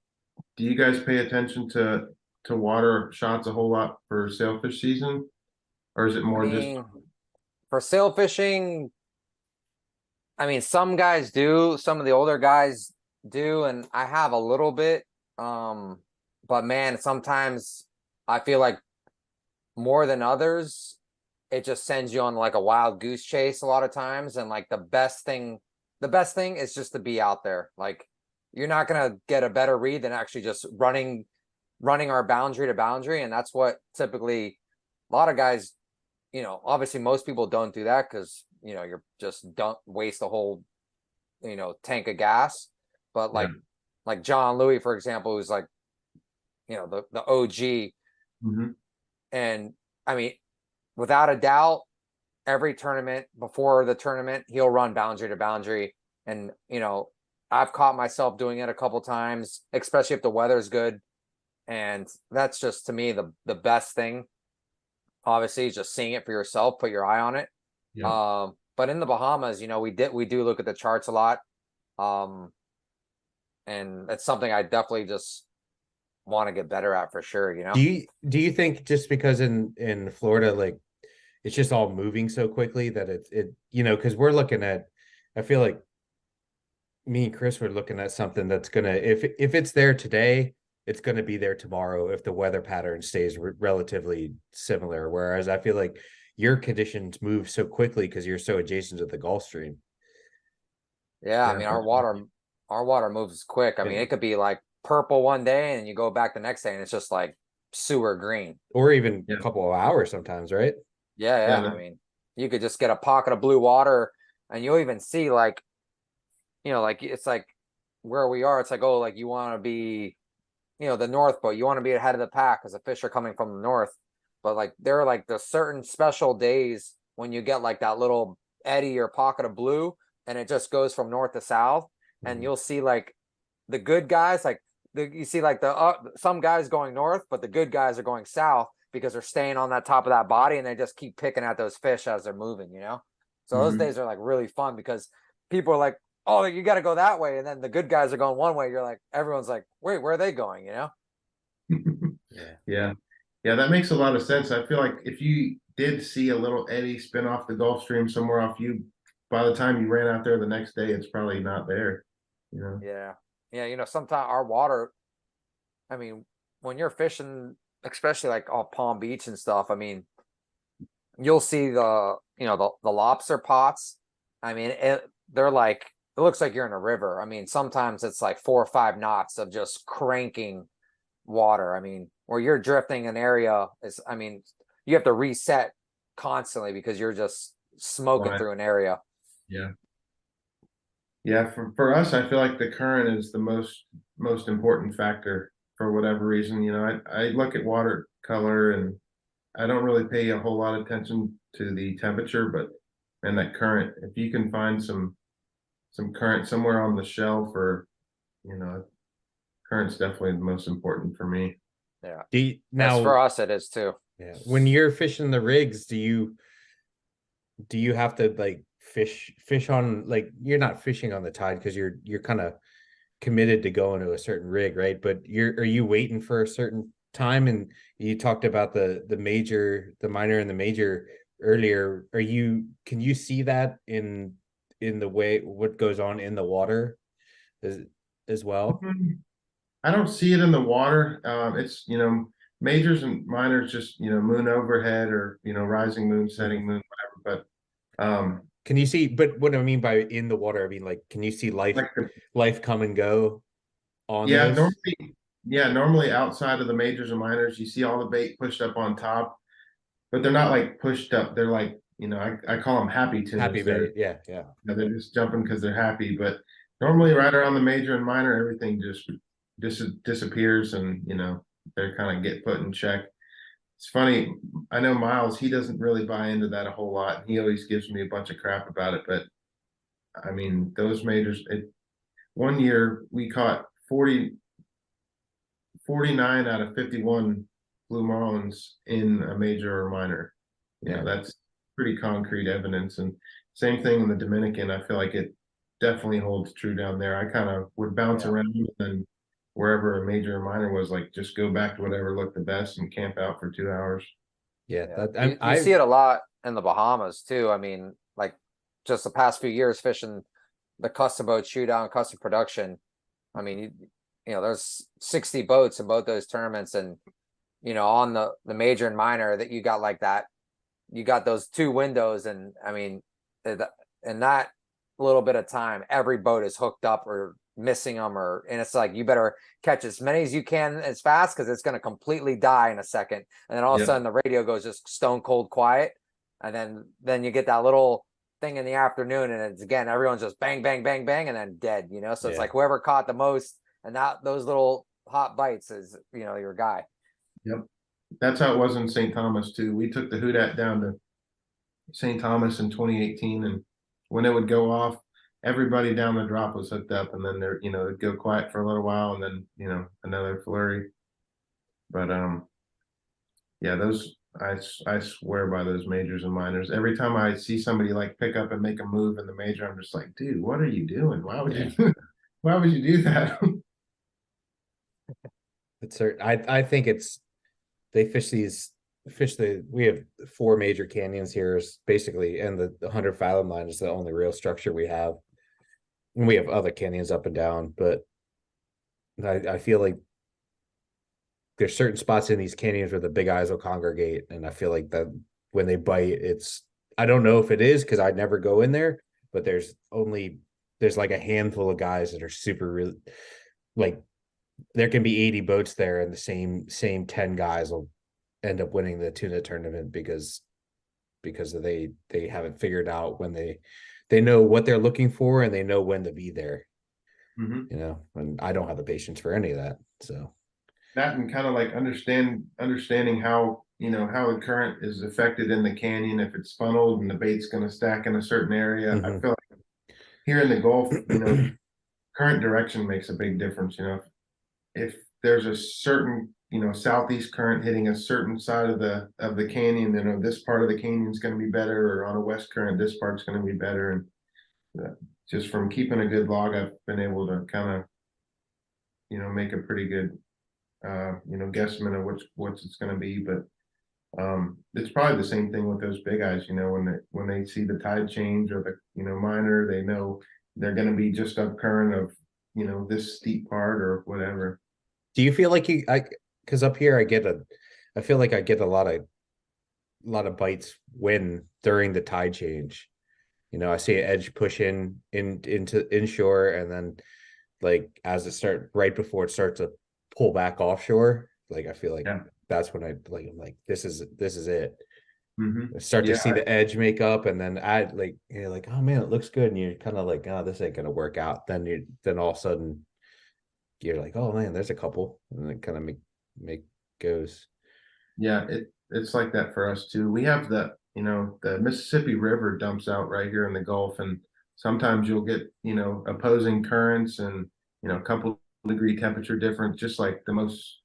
you guys pay attention to water shots a whole lot for sailfish season, or is it I more just mean, for sail fishing, I mean, some guys do, some of the older guys do, and I have a little bit. But man, sometimes I feel like more than others, it just sends you on like a wild goose chase a lot of times. And like the best thing is just to be out there. Like, you're not gonna get a better read than actually just running our boundary to boundary. And that's what typically a lot of guys, you know, obviously most people don't do that because, you know, you're just don't waste a whole, you know, tank of gas. But like John Louis, for example, who's like, you know, the OG. And I mean, without a doubt, every tournament, before the tournament, he'll run boundary to boundary. And, you know, I've caught myself doing it a couple times, especially if the weather's good. And that's just, to me, the best thing. Obviously, just seeing it for yourself, put your eye on it. Yeah. But in the Bahamas, you know, we do look at the charts a lot. And it's something I definitely just want to get better at for sure, you know. do you think just because in Florida, like, it's just all moving so quickly that it you know, because we're looking at, I feel like me and Chris were looking at something that's gonna, if it's there today, it's gonna be there tomorrow if the weather pattern stays relatively similar. Whereas I feel like your conditions move so quickly because you're so adjacent to the Gulf Stream. Yeah, I Yeah, mean, for our water moves quick. I mean, it could be like purple one day and you go back the next day and it's just like sewer green. Or even a Yeah. couple of hours sometimes, right? Yeah. Yeah, I mean, you could just get a pocket of blue water and you'll even see, like, you know, like it's like where we are, it's like, oh, like you want to be, you know, the North boat, you want to be ahead of the pack because the fish are coming from the north. But like there are like the certain special days when you get like that little eddy or pocket of blue and it just goes from north to south. And you'll see like the good guys, like you see like some guys going north, but the good guys are going south because they're staying on that top of that body and they just keep picking at those fish as they're moving, you know. So those days are like really fun because people are like, oh, you got to go that way, and then the good guys are going one way. You're like, everyone's like, wait, where are they going, you know? yeah. Yeah, that makes a lot of sense. I feel like if you did see a little eddy spin off the Gulf Stream somewhere off you, by the time you ran out there the next day, it's probably not there. You know? Yeah, you know, sometimes our water, I mean, when you're fishing, especially like off Palm Beach and stuff, I mean, you'll see the lobster pots. I mean, they're like, it looks like you're in a river. I mean, sometimes it's like 4 or 5 knots of just cranking water. I mean, where you're drifting an area is, I mean, you have to reset constantly because you're just smoking Right. through an area. Yeah. Yeah, for us, I feel like the current is the most important factor for whatever reason. You know, I look at water color and I don't really pay a whole lot of attention to the temperature, but and that current, if you can find some current somewhere on the shelf, or you know, current's definitely the most important for me. Yeah. As As for us, it is too. yeah, when you're fishing the rigs, do you have to like fish on, like, you're not fishing on the tide because you're kind of committed to going to a certain rig, right? But are you waiting for a certain time? And you talked about the major, the minor and the major earlier. Can you see that in the way what goes on in the water as well? I don't see it in the water. It's, majors and minors, just, moon overhead, or, rising moon, setting moon, whatever. But Can you see, but what I mean by in the water, I mean, like, can you see like life come and go on yeah, those? normally outside of the majors and minors, you see all the bait pushed up on top, but they're not like pushed up. They're like, I call them happy tunas. Happy bait, yeah. They're just jumping because they're happy. But normally, right around the major and minor, everything just disappears, and they're kind of get put in check. It's funny. I know Miles, he doesn't really buy into that a whole lot. He always gives me a bunch of crap about it. But I mean, those majors, one year we caught 49 out of 51 blue marlins in a major or minor. Yeah, that's pretty concrete evidence. And same thing in the Dominican. I feel like it definitely holds true down there. I kind of would bounce around, and then wherever a major or minor was, like, just go back to whatever looked the best and camp out for 2 hours. Yeah. You see it a lot in the Bahamas too. I mean, like, just the past few years fishing the custom boat shootout, custom production. I mean, there's 60 boats in both those tournaments, and on the major and minor, that you got like that, you got those 2 windows, and I mean, in that little bit of time, every boat is hooked up or missing them, and it's like, you better catch as many as you can as fast, because it's going to completely die in a second. And then all of a sudden the radio goes just stone cold quiet, and then you get that little thing in the afternoon, and it's again, everyone's just bang bang bang bang, and then dead. So it's like whoever caught the most, and those little hot bites is your guy. Yep, that's how it was in St. Thomas too. We took the Houdat down to St. Thomas in 2018, and when it would go off, everybody down the drop was hooked up, and then it'd go quiet for a little while, and then another flurry. But yeah, those, I swear by those majors and minors. Every time I see somebody like pick up and make a move in the major, I'm just like, dude, what are you doing? Why would you do that? It's certain. I think they we have 4 major canyons here, is basically, and the 100 fathom line is the only real structure we have. And we have other canyons up and down, but I feel like there's certain spots in these canyons where the big eyes will congregate, and I feel like that when they bite, I don't know if it is because I never go in there, but there's like a handful of guys that are super really, like, there can be 80 boats there, and the same 10 guys will end up winning the tuna tournament because they haven't figured out when they know what they're looking for, and they know when to be there. And I don't have the patience for any of that. So that, and kind of like understanding how how the current is affected in the canyon. If it's funneled and the bait's going to stack in a certain area, I feel like here in the Gulf, current direction makes a big difference. If there's a certain southeast current hitting a certain side of the canyon, this part of the canyon is going to be better, or on a west current, this part's going to be better. And just from keeping a good log, I've been able to kind of make a pretty good guesstimate of what's it's going to be. But it's probably the same thing with those big eyes. When they see the tide change, or the minor, they know they're going to be just up current of this steep part or whatever. do you feel like because up here I feel like I get a lot of bites during the tide change. I see an edge push into inshore, and then, like, as it right before it starts to pull back offshore, like, I feel like that's when I'm like, this is it. I start to see the edge make up, and then you're like, oh man, it looks good, and you're kind of like, oh, this ain't gonna work out. Then all of a sudden you're like, oh man, there's a couple, and it kind of make goes. Yeah, it's like that for us too. We have the Mississippi River dumps out right here in the Gulf, and sometimes you'll get opposing currents, and a couple degree temperature difference, just like the most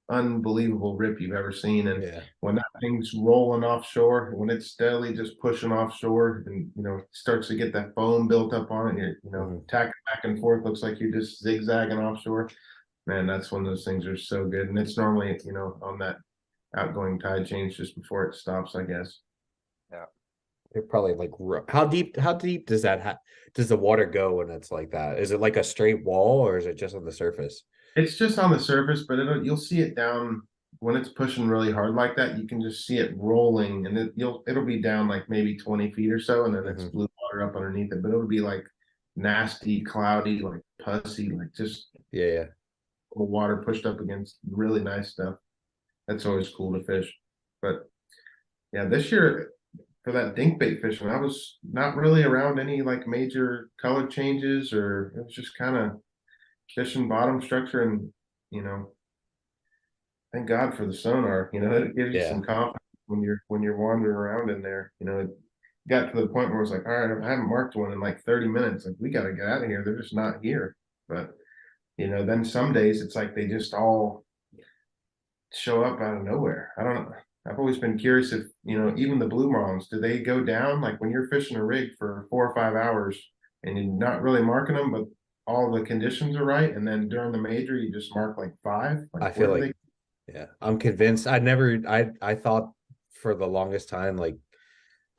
unbelievable rip you've ever seen. And Yeah. when that thing's rolling offshore, when it's steadily just pushing offshore and, starts to get that foam built up on it, you're, tacking back and forth, looks like you're just zigzagging offshore. Man, that's when those things are so good. And it's normally, on that outgoing tide change just before it stops, I guess. Yeah. They're probably like, how deep does that does the water go when it's like that? Is it like a straight wall or is it just on the surface? It's just on the surface, but you'll see it down when it's pushing really hard like that. You can just see it rolling, and it'll be down like maybe 20 feet or so, and then it's blue water up underneath it. But it'll be like nasty, cloudy, like pussy, like just water pushed up against really nice stuff. That's always cool to fish. But yeah, this year for that dink bait fishing, I was not really around any like major color changes, or it was just kind of fishing bottom structure. And thank God for the sonar. It gives you some confidence when you're wandering around in there. It got to the point where it was like, all right, I haven't marked one in like 30 minutes. Like, we got to get out of here. They're just not here. But then some days it's like they just all show up out of nowhere. I don't know. I've always been curious if, even the blue marlins, do they go down? Like when you're fishing a rig for 4 or 5 hours and you're not really marking them, but all the conditions are right, and then during the major you just mark like 5. I feel like I'm convinced. I thought for the longest time like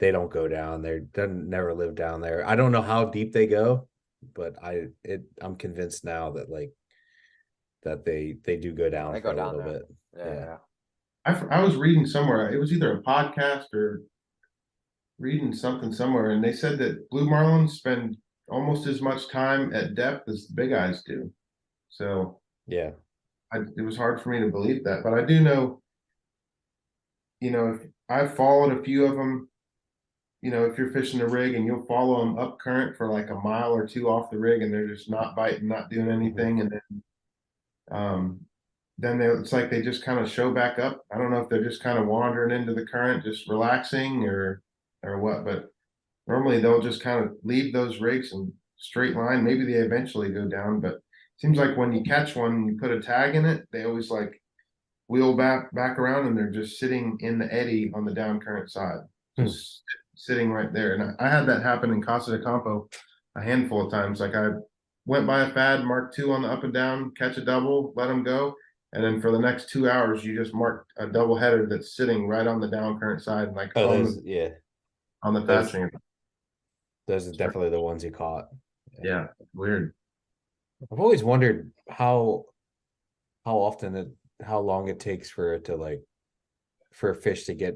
they don't go down. They never live down there. I don't know how deep they go, but I'm convinced now that like that they do go down They for go a down little there. bit. Yeah. I was reading somewhere, it was either a podcast or reading something somewhere, and they said that blue marlins spend almost as much time at depth as the big eyes do. So yeah, it was hard for me to believe that, but I do know, if I've followed a few of them, if you're fishing a rig and you'll follow them up current for like a mile or 2 off the rig, and they're just not biting, not doing anything, and then it's like they just kind of show back up. I don't know if they're just kind of wandering into the current, just relaxing or what, but normally they'll just kind of leave those rigs in straight line. Maybe they eventually go down, but it seems like when you catch one, you put a tag in it, they always like wheel back around, and they're just sitting in the eddy on the down current side, just sitting right there. And I had that happen in Casa de Campo a handful of times. Like I went by a fad, marked 2 on the up and down, catch a double, let them go. And then for the next 2 hours, you just mark a double header that's sitting right on the down current side, like on the fat stream. Those are definitely the ones you caught. Yeah, weird. I've always wondered how long it takes for it to like for a fish to get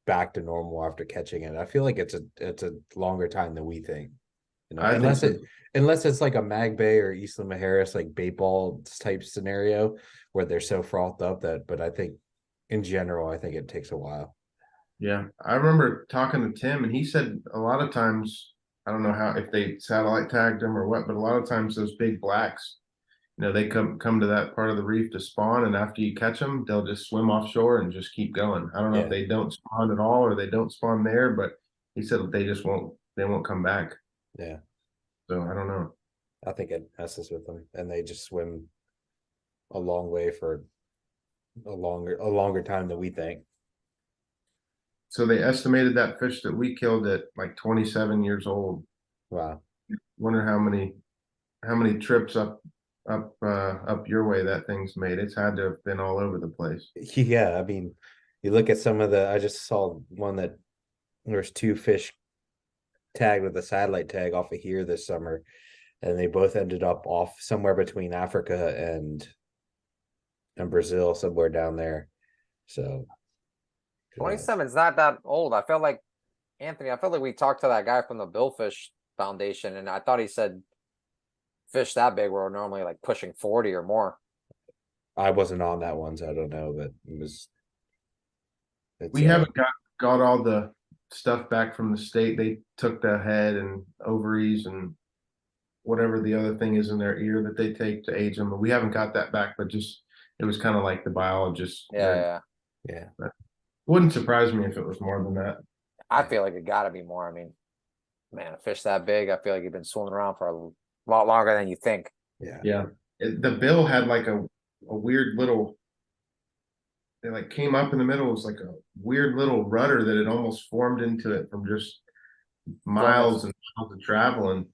back to normal after catching it. I feel like it's a longer time than we think. Unless it's like a mag bay or Isla Mujeres like bait ball type scenario where they're so frothed up but I think in general I think it takes a while. Yeah, I remember talking to Tim, and he said a lot of times, I don't know if they satellite tagged them or what, but a lot of times those big blacks, they come to that part of the reef to spawn, and after you catch them, they'll just swim offshore and just keep going. I don't know if they don't spawn at all or they don't spawn there, but he said they just won't come back. Yeah. So I don't know. I think it messes with them, and they just swim a long way for a longer time than we think. So they estimated that fish that we killed at like 27 years old. Wow. Wonder how many trips up your way that thing's made. It's had to have been all over the place. Yeah, I mean, you look at some of I just saw one that there's 2 fish tagged with a satellite tag off of here this summer, and they both ended up off somewhere between Africa and Brazil, somewhere down there. So 27 is not that old. I felt like we talked to that guy from the Billfish Foundation, and I thought he said fish that big were normally like pushing 40 or more. I wasn't on that one, so I don't know, but we haven't got all the stuff back from the state. They took the head and ovaries and whatever the other thing is in their ear that they take to age them. But we haven't got that back, but just it was kind of like the biologist. Yeah. But wouldn't surprise me if it was more than that. I feel like it gotta be more. I mean, man, a fish that big, I feel like you've been swimming around for a lot longer than you think. Yeah. The bill had like a weird little they like came up in the middle. It was like a weird little rudder that had almost formed into it from just miles and miles of traveling.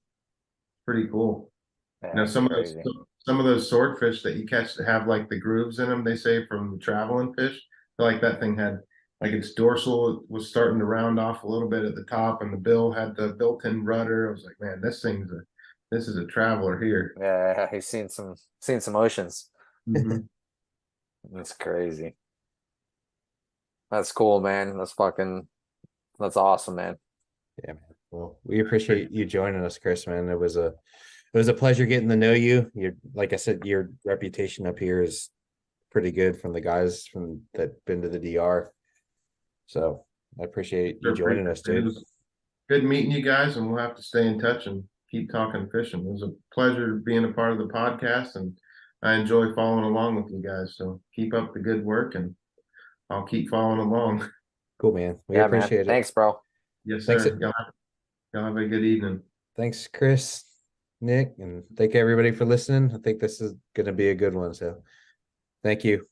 Pretty cool. Now That's some crazy. of those swordfish that you catch that have like the grooves in them, they say from traveling fish, like that thing had like its dorsal was starting to round off a little bit at the top, and the bill had the built-in rudder. I was like, man, this is a traveler here. Yeah, he's seen some oceans. Mhm. That's crazy. That's cool, man. That's awesome, man. Yeah, man. Well, we appreciate you joining us, Chris, man. It was a pleasure getting to know you. You're, like I said, your reputation up here is pretty good from the guys from that been to the DR. So I appreciate you joining us, It dude. was good meeting you guys, and we'll have to stay in touch and keep talking fishing. It was a pleasure being a part of the podcast, and I enjoy following along with you guys. So keep up the good work, and I'll keep following along. Cool, man. We Yeah, man. appreciate it. Thanks, bro. Yes, Thanks. sir. Y'all have a good evening. Thanks, Chris, Nick, and thank everybody for listening. I think this is going to be a good one. So thank you.